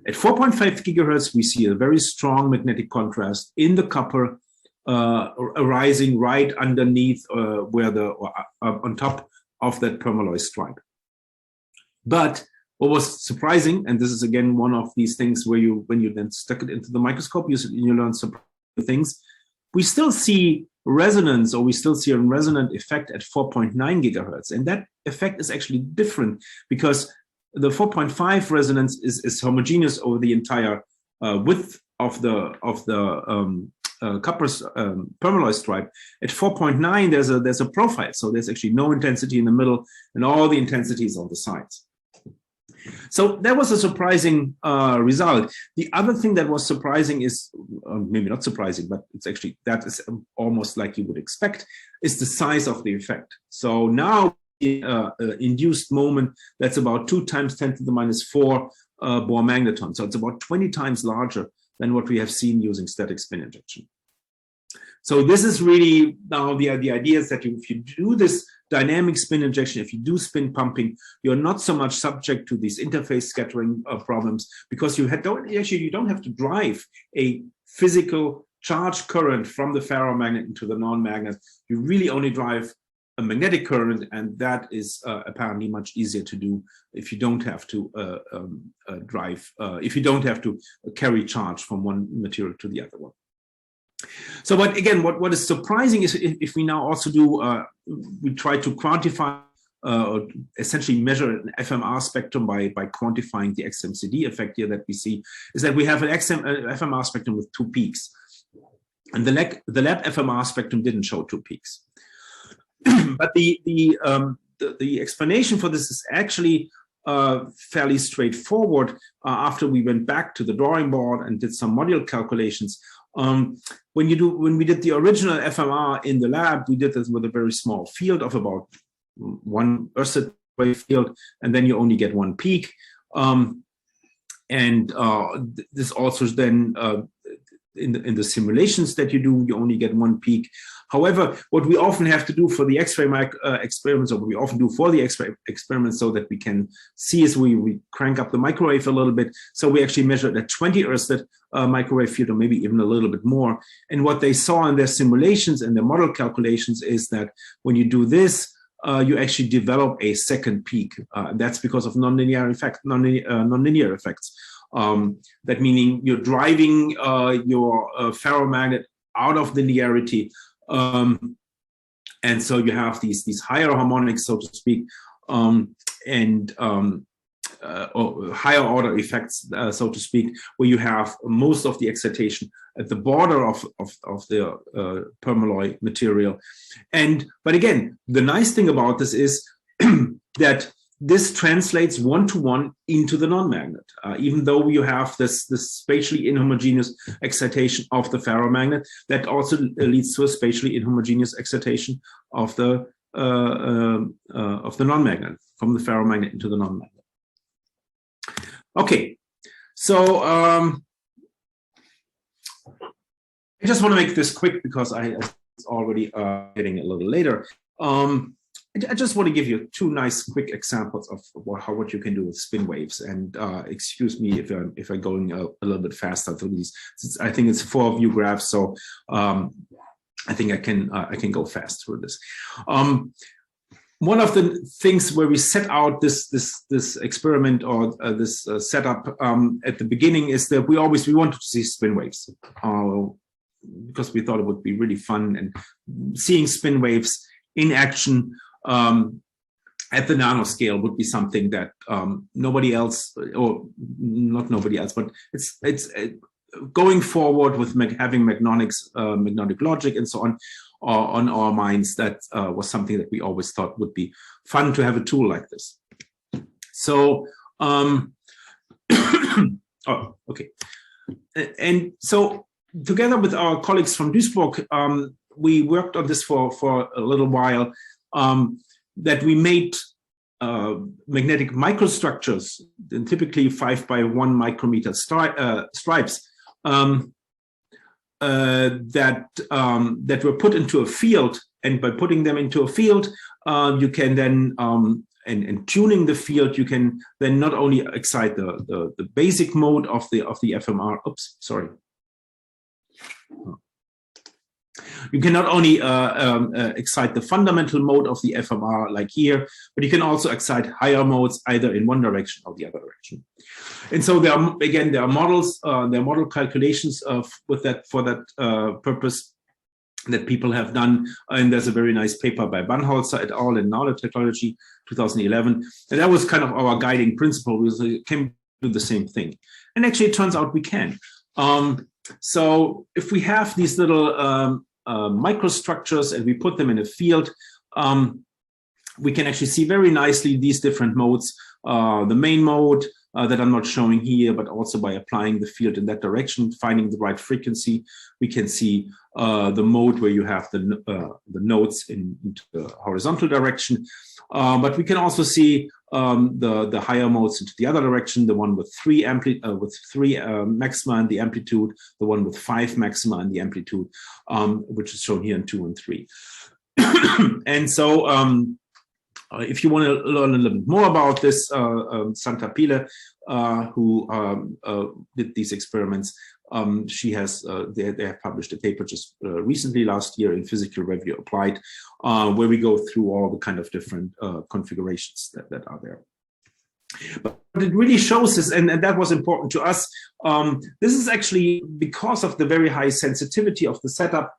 At 4.5 gigahertz, we see a very strong magnetic contrast in the copper arising right underneath on top of that permalloy stripe. But what was surprising, and this is again one of these things where when you then stuck it into the microscope, you learn some things. We still see resonance, or we still see a resonant effect at 4.9 gigahertz. And that effect is actually different because the 4.5 resonance is homogeneous over the entire width of the copper's permalloy stripe. At 4.9, there's a profile. So there's actually no intensity in the middle and all the intensities on the sides. So that was a surprising result. The other thing that was surprising is, maybe not surprising, but it's actually, that is almost like you would expect, is the size of the effect. So now, induced moment, that's about 2 times 10 to the minus 4 Bohr magneton. So it's about 20 times larger than what we have seen using static spin injection. So this is really now the idea is that if you do this dynamic spin injection, if you do spin pumping, you're not so much subject to these interface scattering problems, because you don't have to drive a physical charge current from the ferromagnet into the non-magnet. You really only drive a magnetic current, and that is apparently much easier to do if you don't have to if you don't have to carry charge from one material to the other one. So, but again, what is surprising is if we now also do, we try to quantify or essentially measure an FMR spectrum by quantifying the XMCD effect here that we see, is that we have an FMR spectrum with 2 peaks. And the lab FMR spectrum didn't show 2 peaks. But the explanation for this is actually fairly straightforward. After we went back to the drawing board and did some module calculations, when we did the original FMR in the lab, we did this with a very small field of about 1 Ørsted wave field, and then you only get 1 peak. This also then in the simulations that you do, you only get 1 peak. However, what we often have to do for the X-ray experiments, or what we often do for the X-ray experiments, so that we can see, is we crank up the microwave a little bit. So we actually measured a 20 Ørsted microwave field, or maybe even a little bit more. And what they saw in their simulations and their model calculations is that when you do this, you actually develop a second peak. That's because of nonlinear effects. That meaning you're driving your ferromagnet out of linearity, and so you have these higher harmonics, so to speak, or higher order effects, so to speak, where you have most of the excitation at the border of the permalloy material. But again, the nice thing about this is that this translates 1-to-1 into the non-magnet, even though you have this spatially inhomogeneous excitation of the ferromagnet. That also leads to a spatially inhomogeneous excitation of the non-magnet, from the ferromagnet into the non-magnet. Okay, so I just want to make this quick because it's already getting a little later. I just want to give you 2 nice quick examples of what you can do with spin waves. And excuse me if I'm going a little bit faster through these. I think it's 4 view graphs, so I think I can go fast through this. one of the things where we set out this experiment or this setup at the beginning is that we wanted to see spin waves because we thought it would be really fun, and seeing spin waves in action at the nanoscale would be something that nobody else, or not nobody else, but it's going forward with having magnetic logic and so on our minds. That was something that we always thought would be fun to have a tool like this. So, oh, okay. And so together with our colleagues from Duisburg, we worked on this for a little while, that we made magnetic microstructures, typically 5 by 1 micrometer stripes, that were put into a field, and by putting them into a field, you can then and tuning the field, you can then not only excite the basic mode of the FMR. Oops, sorry. You can not only excite the fundamental mode of the FMR like here, but you can also excite higher modes either in one direction or the other direction. And so there are models, there are model calculations for that purpose that people have done. And there's a very nice paper by Banholzer et al. In Nanotechnology 2011. And that was kind of our guiding principle. We can do the same thing. And actually it turns out we can. So if we have these little microstructures and we put them in a field, we can actually see very nicely these different modes, the main mode that I'm not showing here, but also by applying the field in that direction, finding the right frequency, we can see the mode where you have the nodes into the horizontal direction. But we can also see the higher modes into the other direction, the one with three maxima in the amplitude, the one with 5 maxima in the amplitude, which is shown here in 2 and 3. And so if you want to learn a little bit more about this, Santa Pile, who did these experiments, she has they have published a paper just recently last year in Physical Review Applied, where we go through all the kind of different configurations that are there. But what it really shows is, and that was important to us, this is actually because of the very high sensitivity of the setup,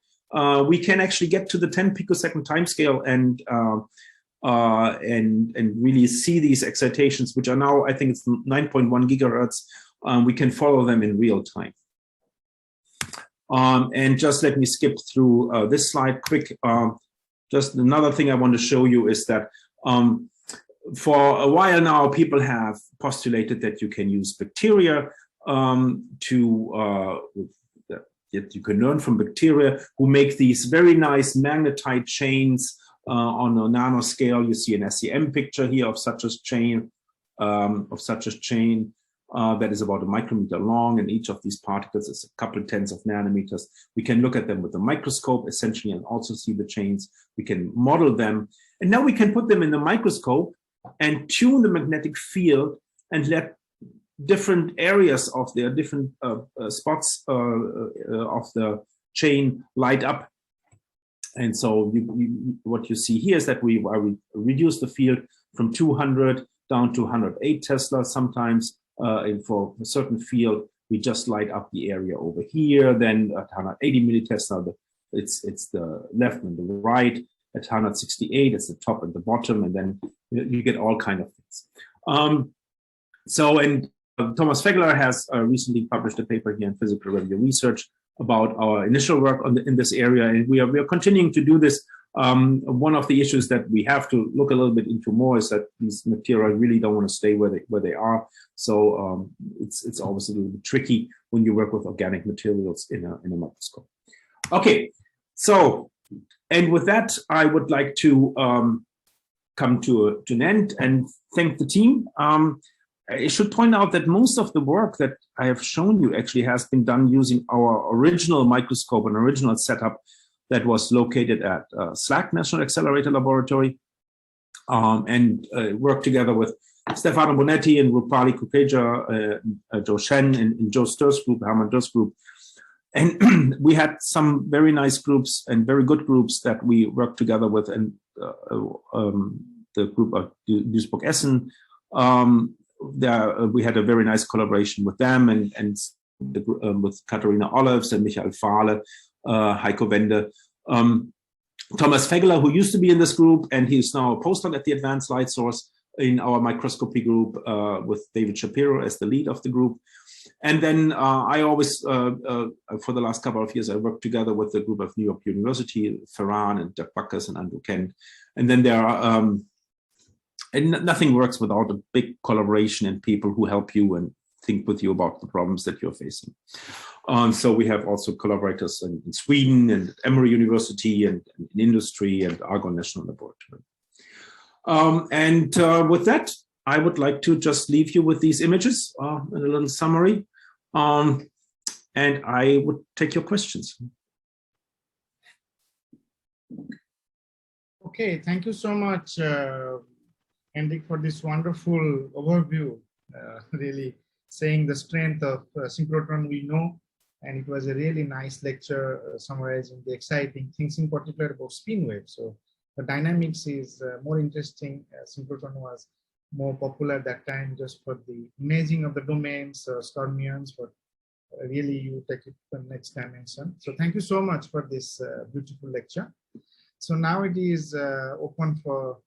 we can actually get to the 10 picosecond timescale and really see these excitations, which are now, I think it's 9.1 gigahertz. We can follow them in real time. And just let me skip through this slide quick. Just another thing I want to show you is that for a while now, people have postulated that you can use bacteria that you can learn from bacteria who make these very nice magnetite chains on a nanoscale. You see an SEM picture here of such a chain, that is about a micrometer long, and each of these particles is a couple of tens of nanometers. We can look at them with a microscope essentially and also see the chains. We can model them, and now we can put them in the microscope and tune the magnetic field and let different areas of their different spots of the chain light up. And so what you see here is that we reduce the field from 200 down to 108 Tesla sometimes. And for a certain field, we just light up the area over here. Then at 180 millitesla, it's the left and the right. At 168, it's the top and the bottom, and then you get all kind of things. Thomas Fegler has recently published a paper here in Physical Review Research about our initial work in this area, and we are continuing to do this. One of the issues that we have to look a little bit into more is that these materials really don't want to stay where they are. So it's always a little bit tricky when you work with organic materials in a microscope. Okay, so and with that, I would like to come to an end and thank the team. I should point out that most of the work that I have shown you actually has been done using our original microscope and original setup that was located at SLAC, National Accelerator Laboratory, and worked together with Stefano Bonetti and Rupali Kukeja, Joe Shen, and Joe Stur's group, Hermann Dur's group. And we had some very nice groups and very good groups that we worked together with, and the group of Duisburg-Essen. We had a very nice collaboration with them and with Katharina Olives and Michael Fahle, Heiko Wende. Thomas Fegeler, who used to be in this group, and he's now a postdoc at the Advanced Light Source in our microscopy group with David Shapiro as the lead of the group. And then I always, for the last couple of years, I worked together with the group of New York University, Ferran and Dirk Backes and Andrew Kent. And then there are, and nothing works without a big collaboration and people who help you and think with you about the problems that you're facing. So we have also collaborators in Sweden and Emory University and in industry and Argonne National Laboratory. With that, I would like to just leave you with these images and a little summary. And I would take your questions. Okay, thank you so much, Hendrik, for this wonderful overview, really saying the strength of synchrotron we know. And it was a really nice lecture summarizing the exciting things, in particular about spin waves. So the dynamics is more interesting. Synchrotron was more popular at that time just for the imaging of the domains, stormions, but really you take it to the next dimension. So thank you so much for this beautiful lecture. So now it is open for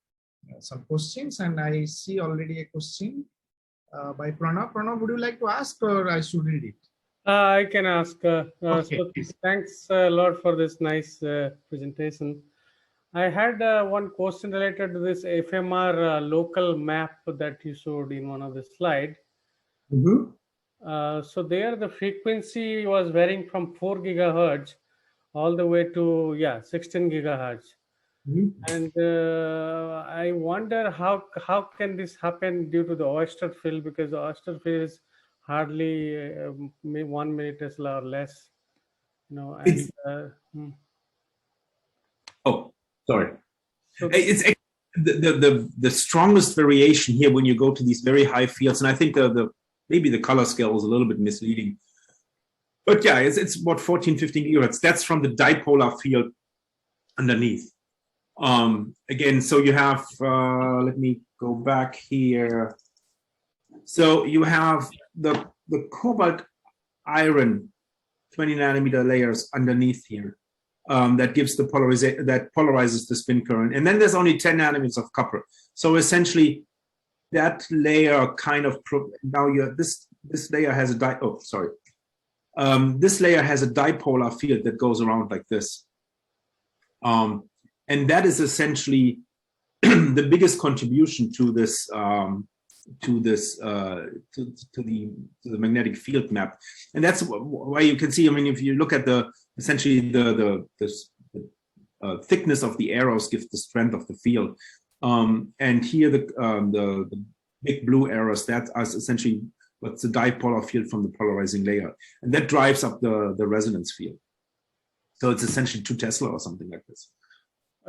some questions, and I see already a question by Pranav. Pranav, would you like to ask, or I should read it? I can ask. Okay, so thanks a lot for this nice presentation. I had one question related to this FMR local map that you showed in one of the slides. Mm-hmm. So there the frequency was varying from 4 gigahertz all the way to 16 gigahertz. Mm-hmm. And I wonder how can this happen due to the oyster field, because the oyster field is hardly 1 millisecond or less, you know. And oh, sorry. So it's the strongest variation here when you go to these very high fields, and I think maybe the color scale is a little bit misleading, but yeah, it's about 14, 15 gigahertz. That's from the dipolar field underneath. Again, so you have, let me go back here. So you have the cobalt iron 20 nanometer layers underneath here. That gives the polarization, that polarizes the spin current. And then there's only 10 nanometers of copper. So essentially that layer kind of, now this layer has this layer has a dipolar field that goes around like this. And that is essentially the biggest contribution to this, to the magnetic field map. And that's why you can see, I mean, if you look at essentially the thickness of the arrows gives the strength of the field. And here the big blue arrows, that are essentially what's the dipolar field from the polarizing layer. And that drives up the resonance field. So it's essentially 2 Tesla or something like this.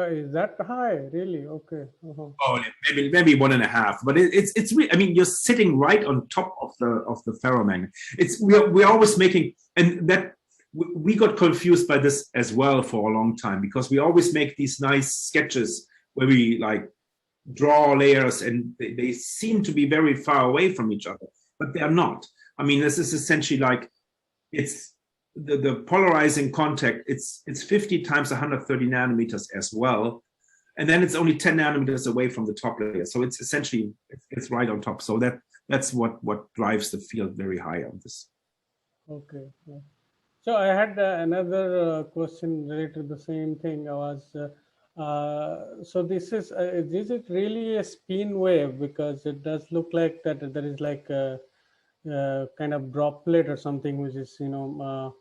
Is that high, really? Okay. Uh-huh. Oh, maybe 1.5. But it's really, I mean, you're sitting right on top of the ferromagnet. We're always making, and that we got confused by this as well for a long time, because we always make these nice sketches where we like draw layers and they seem to be very far away from each other, but they're not. I mean, this is essentially like, it's the polarizing contact, it's 50 times 130 nanometers as well. And then it's only 10 nanometers away from the top layer. So it's essentially, it's right on top. So that's what drives the field very high on this. Okay. Yeah. So I had another question related to the same thing. I was, so this is it really a spin wave? Because it does look like that there is like a kind of droplet or something, which is, you know,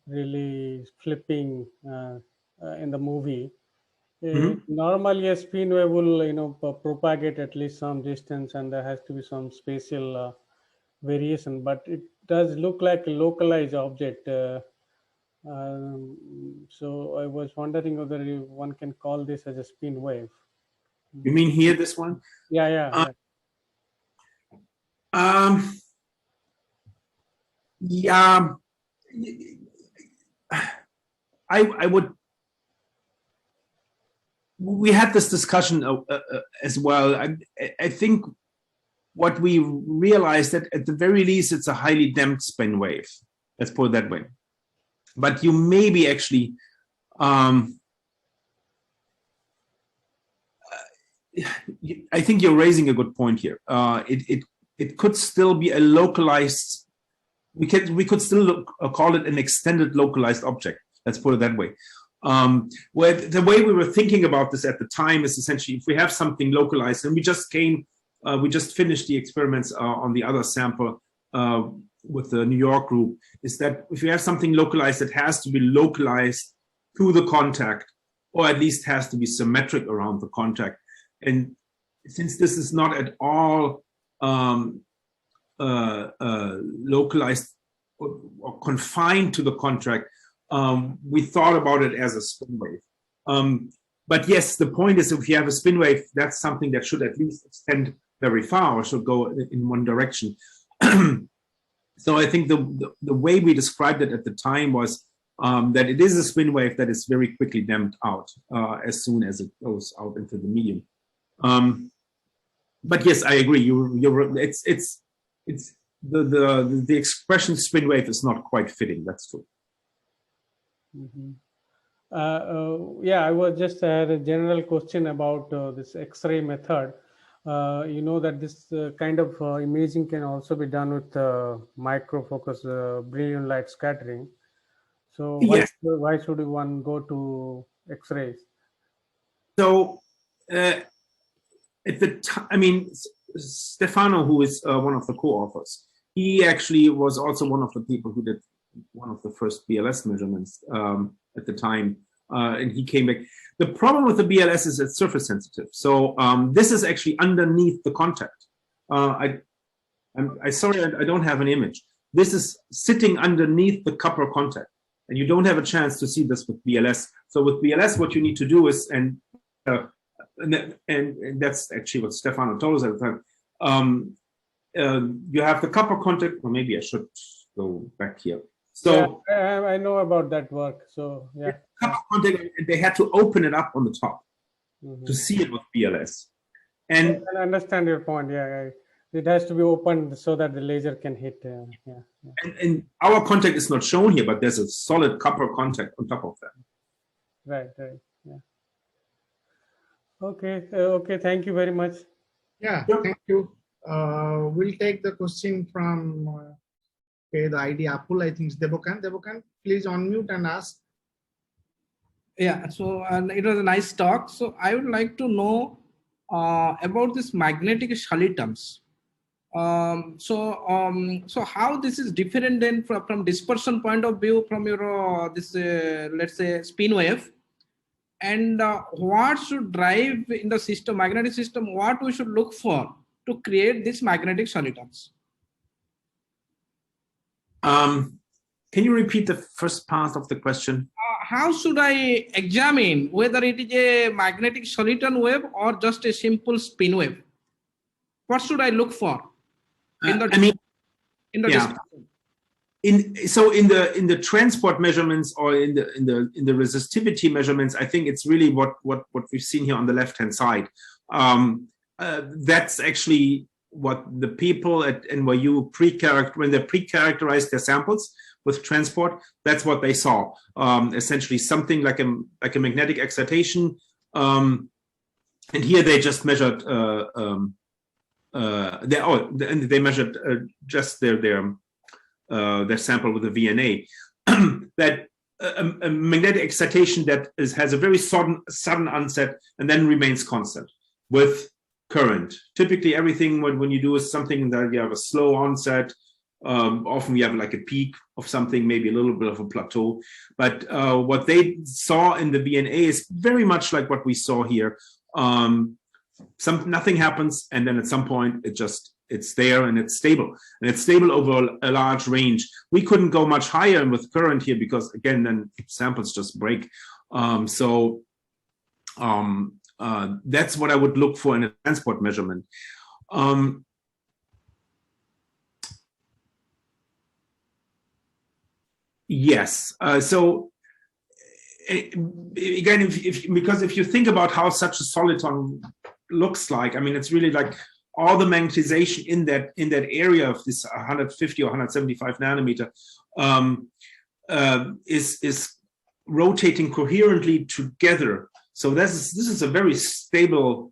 really flipping in the movie. Mm-hmm. Normally a spin wave will, you know, propagate at least some distance, and there has to be some spatial variation, but it does look like a localized object. So I was wondering whether one can call this as a spin wave. You mean here, this one? Yeah. Yeah. I would. we had this discussion as well. I think what we realized that at the very least, it's a highly damped spin wave. Let's put it that way. But you maybe actually, I think you're raising a good point here. It could still be a localized. We could still call it an extended localized object. Let's put it that way. Where the way we were thinking about this at the time is essentially if we have something localized, and we just finished the experiments on the other sample with the New York group, is that if you have something localized, it has to be localized to the contact, or at least has to be symmetric around the contact. And since this is not at all localized or confined to the contact, we thought about it as a spin wave. But yes, the point is if you have a spin wave, that's something that should at least extend very far or should go in one direction. So I think the way we described it at the time was that it is a spin wave that is very quickly damped out as soon as it goes out into the medium. But yes, I agree. It's the expression spin wave is not quite fitting. That's true. Mm-hmm. Yeah, I was just had a general question about this X-ray method. You know that this kind of imaging can also be done with micro focus brilliant light scattering. So why should one go to X-rays? So at the time, I mean, Stefano, who is one of the co-authors, he actually was also one of the people who did one of the first BLS measurements at the time, and he came back. The problem with the BLS is it's surface sensitive. So this is actually underneath the contact. I'm sorry, I don't have an image. This is sitting underneath the copper contact, and you don't have a chance to see this with BLS. So with BLS, what you need to do is, and that's actually what Stefano told us at the time. You have the copper contact, or maybe I should go back here. So yeah, I know about that work. So yeah, copper contact, they had to open it up on the top to see it with BLS. And I understand your point. Yeah, it has to be opened so that the laser can hit. And our contact is not shown here, but there's a solid copper contact on top of that. Right. Yeah. Okay. Okay. Thank you very much. Yeah. Thank you. We'll take the question from the ID Apple. I think it's Debokan. Debokan, please unmute and ask. Yeah. So it was a nice talk. So I would like to know about this magnetic Circuitrons. So how this is different than from dispersion point of view from your this let's say spin wave, and what should drive in the system, magnetic system, what we should look for to create this magnetic Circuitrons? Can you repeat the first part of the question? How should I examine whether it is a magnetic Circuitron wave or just a simple spin wave? What should I look for? In the discussion? In the transport measurements or in the resistivity measurements, I think it's really what we've seen here on the left hand side. That's actually what the people at NYU when they pre-characterized their samples with transport. That's what they saw. Essentially, something like a magnetic excitation, and here they just measured. They measured just their sample with a VNA. That a magnetic excitation that has a very sudden onset and then remains constant with current. Typically, everything when you do is something that you have a slow onset. Often you have like a peak of something, maybe a little bit of a plateau. But what they saw in the VNA is very much like what we saw here. Nothing happens, and then at some point it's there and it's stable, and it's stable over a large range. We couldn't go much higher with current here because again then samples just break. That's what I would look for in a transport measurement. Yes. So again, because if you think about how such a solitron looks like, I mean, it's really like all the magnetization in that area of this 150 or 175 nanometer is rotating coherently together. So this is a very stable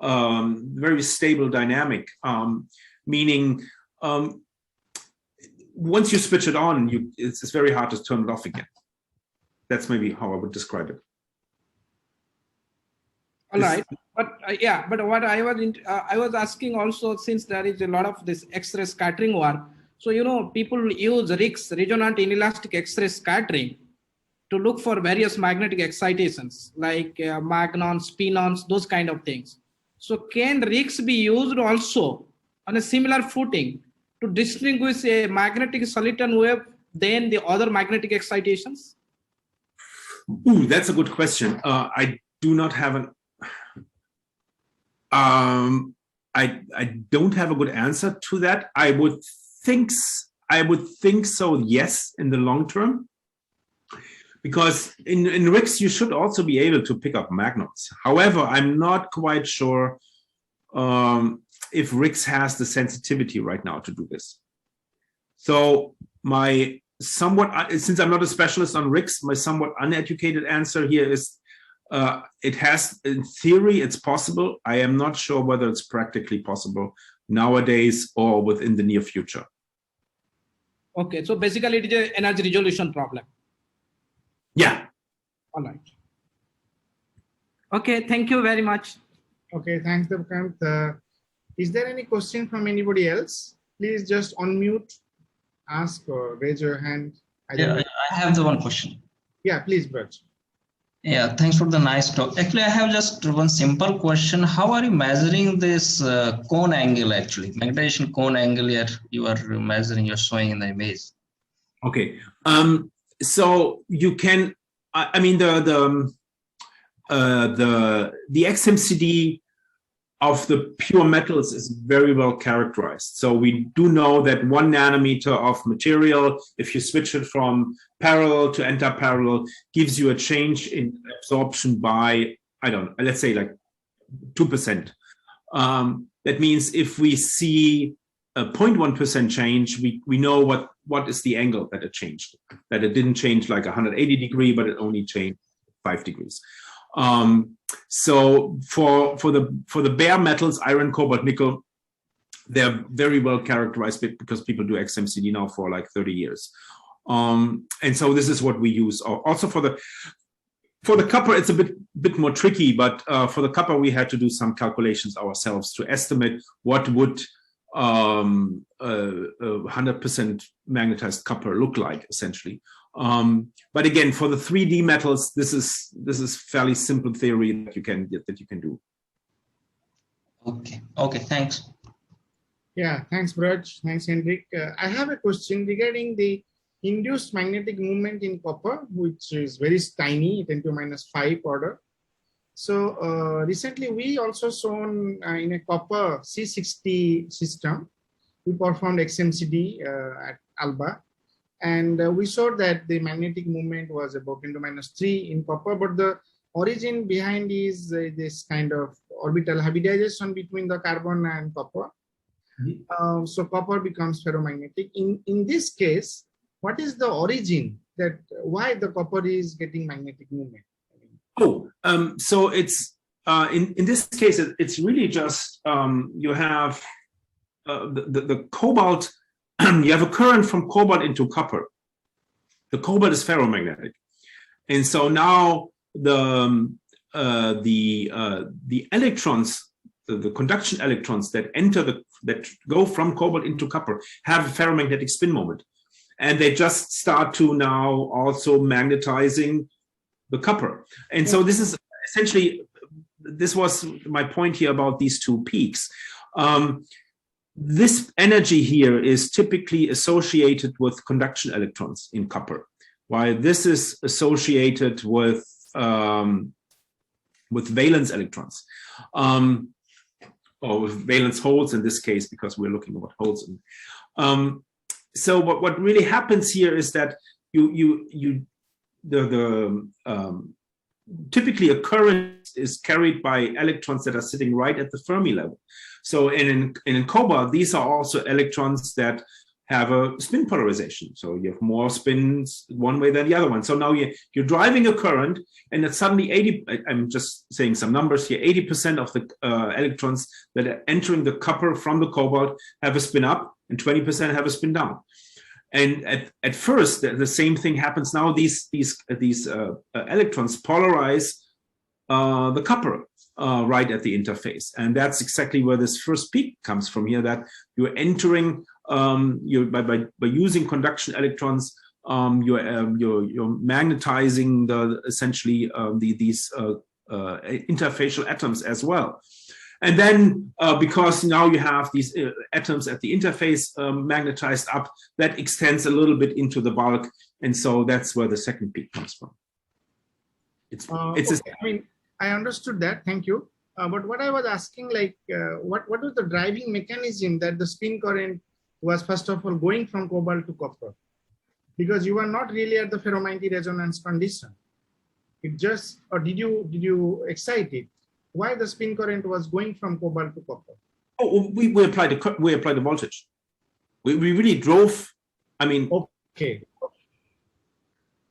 dynamic, meaning once you switch it on, it's very hard to turn it off again. That's maybe how I would describe it. All right, but yeah, but what I was asking also, since there is a lot of this X-ray scattering work, so people use RIX, resonant inelastic X-ray scattering, to look for various magnetic excitations like magnons, spinons, those kind of things. So can RIX be used also on a similar footing to distinguish a magnetic solitron wave than the other magnetic excitations? Ooh, that's a good question. I do not have an. I don't have a good answer to that. I would think so. Yes, in the long term, because in RIX you should also be able to pick up magnets. However, I'm not quite sure if RIX has the sensitivity right now to do this. So since I'm not a specialist on RIX, my somewhat uneducated answer here is it has, in theory, it's possible. I am not sure whether it's practically possible nowadays or within the near future. Okay, so basically it is an energy resolution problem. Yeah. All right. Okay, thank you very much. Okay, thanks, Devkant. Is there any question from anybody else? Please just unmute, ask, or raise your hand. I have the one question. Yeah, please, Braj. Yeah, thanks for the nice talk. Actually, I have just one simple question. How are you measuring this cone angle, actually? Magnetization cone angle here you are measuring, you're showing in the image. Okay. So you can, I mean, the XMCD of the pure metals is very well characterized. So we do know that 1 nanometer of material, if you switch it from parallel to anti-parallel, gives you a change in absorption by, I don't know, let's say like 2%. That means if we see a 0.1% change, we know what is the angle that it changed, that it didn't change like 180 degrees, but it only changed 5 degrees. So for the bare metals, iron, cobalt, nickel, they're very well characterized because people do XMCD now for like 30 years. And so this is what we use. Also for the copper, it's a bit more tricky, but for the copper, we had to do some calculations ourselves to estimate what would 100% magnetized copper look like, essentially. But again, for the 3D metals, this is fairly simple theory that you can do. Okay, thanks. Yeah, thanks, Braj. Thanks, Hendrik. I have a question regarding the induced magnetic movement in copper, which is very tiny, 10⁻⁵ order. So recently, we also shown in a copper C60 system, we performed XMCD at ALBA. And we saw that the magnetic moment was about 10⁻³ in copper, but the origin behind is this kind of orbital hybridization between the carbon and copper. Mm-hmm. So copper becomes ferromagnetic. In this case, what is the origin that why the copper is getting magnetic moment? So it's in this case, it's really just you have the cobalt. You have a current from cobalt into copper. The cobalt is ferromagnetic, and so now the electrons, the conduction electrons that that go from cobalt into copper have a ferromagnetic spin moment, and they just start to now also magnetizing the copper. And so this is essentially, this was my point here about these two peaks. This energy here is typically associated with conduction electrons in copper, while this is associated with valence electrons, or with valence holes in this case, because we're looking at what holes in. So what really happens here is that you typically a current is carried by electrons that are sitting right at the Fermi level. So in cobalt, these are also electrons that have a spin polarization. So you have more spins one way than the other one. So now you're driving a current, and it's suddenly I'm just saying some numbers here, 80% of the electrons that are entering the copper from the cobalt have a spin up, and 20% have a spin down. And at first, the same thing happens now. These electrons polarize the copper right at the interface, and that's exactly where this first peak comes from here. That you're entering by using conduction electrons, you're magnetizing essentially these interfacial atoms as well. And then because now you have these atoms at the interface magnetized up, that extends a little bit into the bulk. And so that's where the second peak comes from. Okay. I mean, I understood that. Thank you. But what I was asking, like, what was the driving mechanism that the spin current was, first of all, going from cobalt to copper? Because you were not really at the ferromagnetic resonance condition. It just, or did you excite it? Why the spin current was going from cobalt to copper? Oh, we applied the voltage. We really drove. I mean. Okay.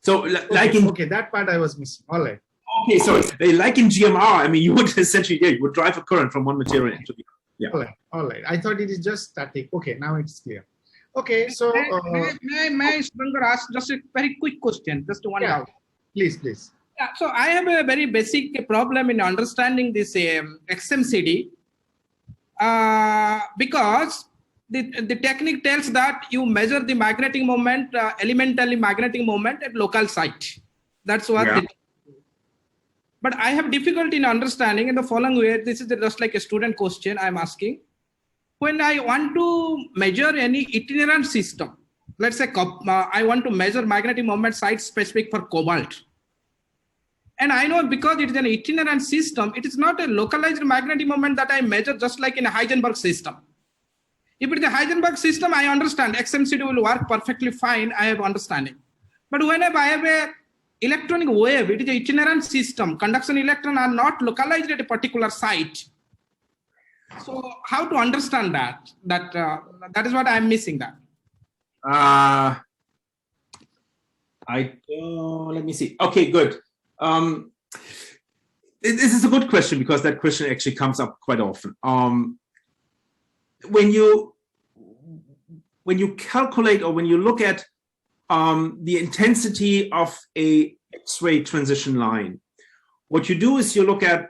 So like that part I was missing. All right. Okay, sorry. Like in GMR, I mean, you would essentially you would drive a current from one material into the other. Yeah. All right. I thought it is just static. Okay, now it's clear. Okay, so may Shankar ask just a very quick question, just one doubt. Please. Yeah, so I have a very basic problem in understanding this XMCD because the technique tells that you measure the magnetic moment, elementally magnetic moment at local site. That's what. Yeah. But I have difficulty in understanding in the following way. This is just like a student question I'm asking. When I want to measure any itinerant system, let's say I want to measure magnetic moment site specific for cobalt. And I know because it is an itinerant system, it is not a localized magnetic moment that I measure just like in a Heisenberg system. If it is a Heisenberg system, I understand XMCD will work perfectly fine. I have understanding. But whenever I have a electronic wave, it is an itinerant system. Conduction electrons are not localized at a particular site. So how to understand that? That is what I'm missing that. Let me see. Okay, good. This is a good question because that question actually comes up quite often. When you calculate or when you look at the intensity of a X-ray transition line, what you do is you look at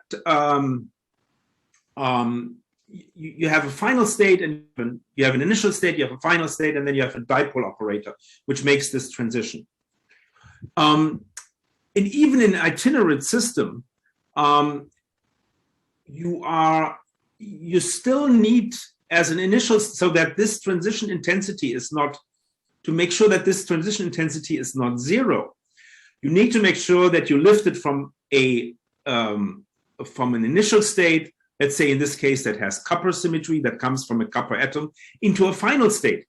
you have a final state and you have an initial state, you have a final state, and then you have a dipole operator, which makes this transition. And even in an itinerant system, you still need as an initial, so that this transition intensity is not, to make sure that this transition intensity is not zero, you need to make sure that you lift it from an initial state, let's say in this case that has copper symmetry, that comes from a copper atom, into a final state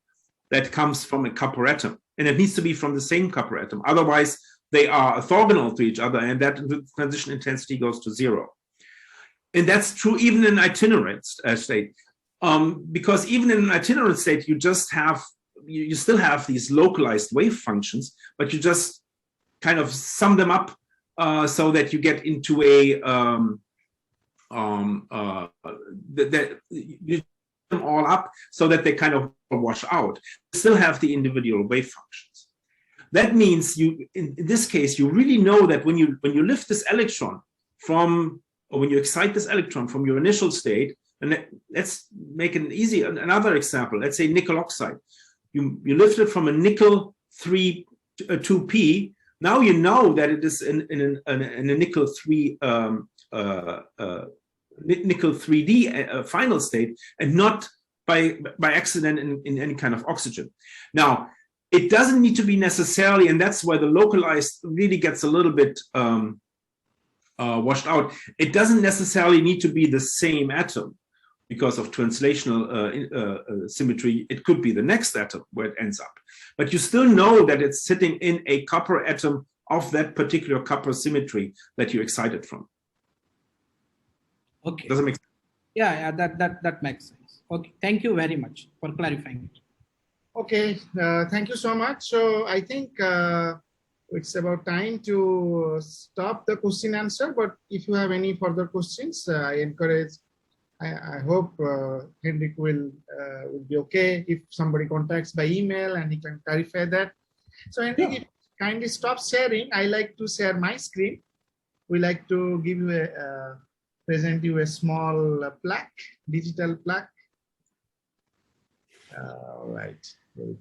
that comes from a copper atom. And it needs to be from the same copper atom. Otherwise, they are orthogonal to each other, and that transition intensity goes to zero. And that's true even in itinerant state, because even in an itinerant state, you still have these localized wave functions, but you just kind of sum them up so that you get into a you them all up so that they kind of wash out. You still have the individual wave functions. That means in this case, you really know that when you lift this electron from, or when you excite this electron from your initial state, and let's make another example. Let's say nickel oxide. You lift it from a nickel 2p. Now you know that it is in a nickel 3 nickel 3d final state, and not by accident in any kind of oxygen. Now, it doesn't need to be necessarily, and that's where the localized really gets a little bit washed out. It doesn't necessarily need to be the same atom because of translational symmetry. It could be the next atom where it ends up. But you still know that it's sitting in a copper atom of that particular copper symmetry that you're excited from. Okay. Does it make sense? Yeah, that makes sense. Okay, thank you very much for clarifying it. Okay, thank you so much. So I think it's about time to stop the question answer, but if you have any further questions, I hope Hendrik will be okay if somebody contacts by email and he can clarify that. So Hendrik, if kindly stop sharing, I like to share my screen. We like to give you present you a small plaque, digital plaque. All right, here we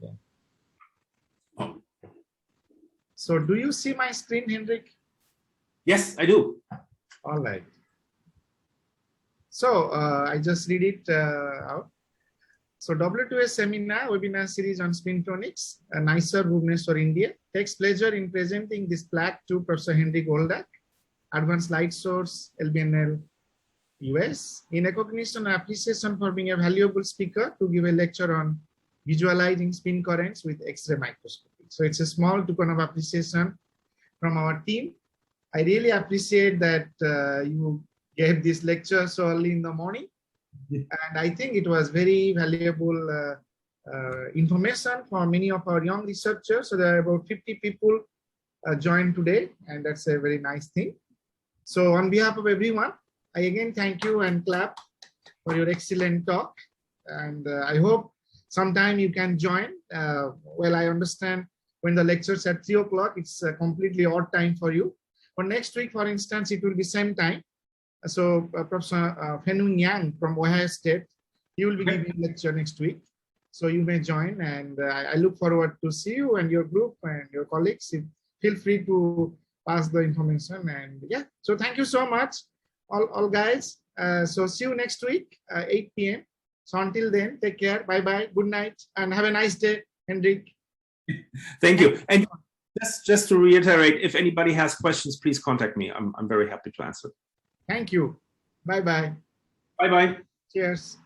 go. So do you see my screen, Hendrik? Yes, I do. All right. So I just read it out. So W2S seminar, webinar series on spintronics, NICER, Bhubaneswar, India, takes pleasure in presenting this plaque to Professor Hendrik Ohldag, Advanced Light Source, LBNL, US, in recognition and appreciation for being a valuable speaker to give a lecture on visualizing spin currents with X-ray microscopy. So it's a small token of appreciation from our team. I really appreciate that you gave this lecture so early in the morning. And I think it was very valuable information for many of our young researchers. So there are about 50 people joined today, and that's a very nice thing. So on behalf of everyone, I again thank you and clap for your excellent talk. And I hope sometime you can join. Well, I understand when the lecture's at 3 o'clock, it's a completely odd time for you. For next week, for instance, it will be same time. So Professor Fenung Yang from Ohio State, he will be giving a lecture next week. So you may join, and I look forward to see you and your group and your colleagues. Feel free to pass the information, and yeah. So thank you so much, all guys. So see you next week, 8 p.m. So until then, take care. Bye-bye. Good night, and have a nice day, Hendrik. Thank you. And just to reiterate, if anybody has questions, please contact me. I'm very happy to answer. Thank you. Bye-bye. Bye-bye. Cheers.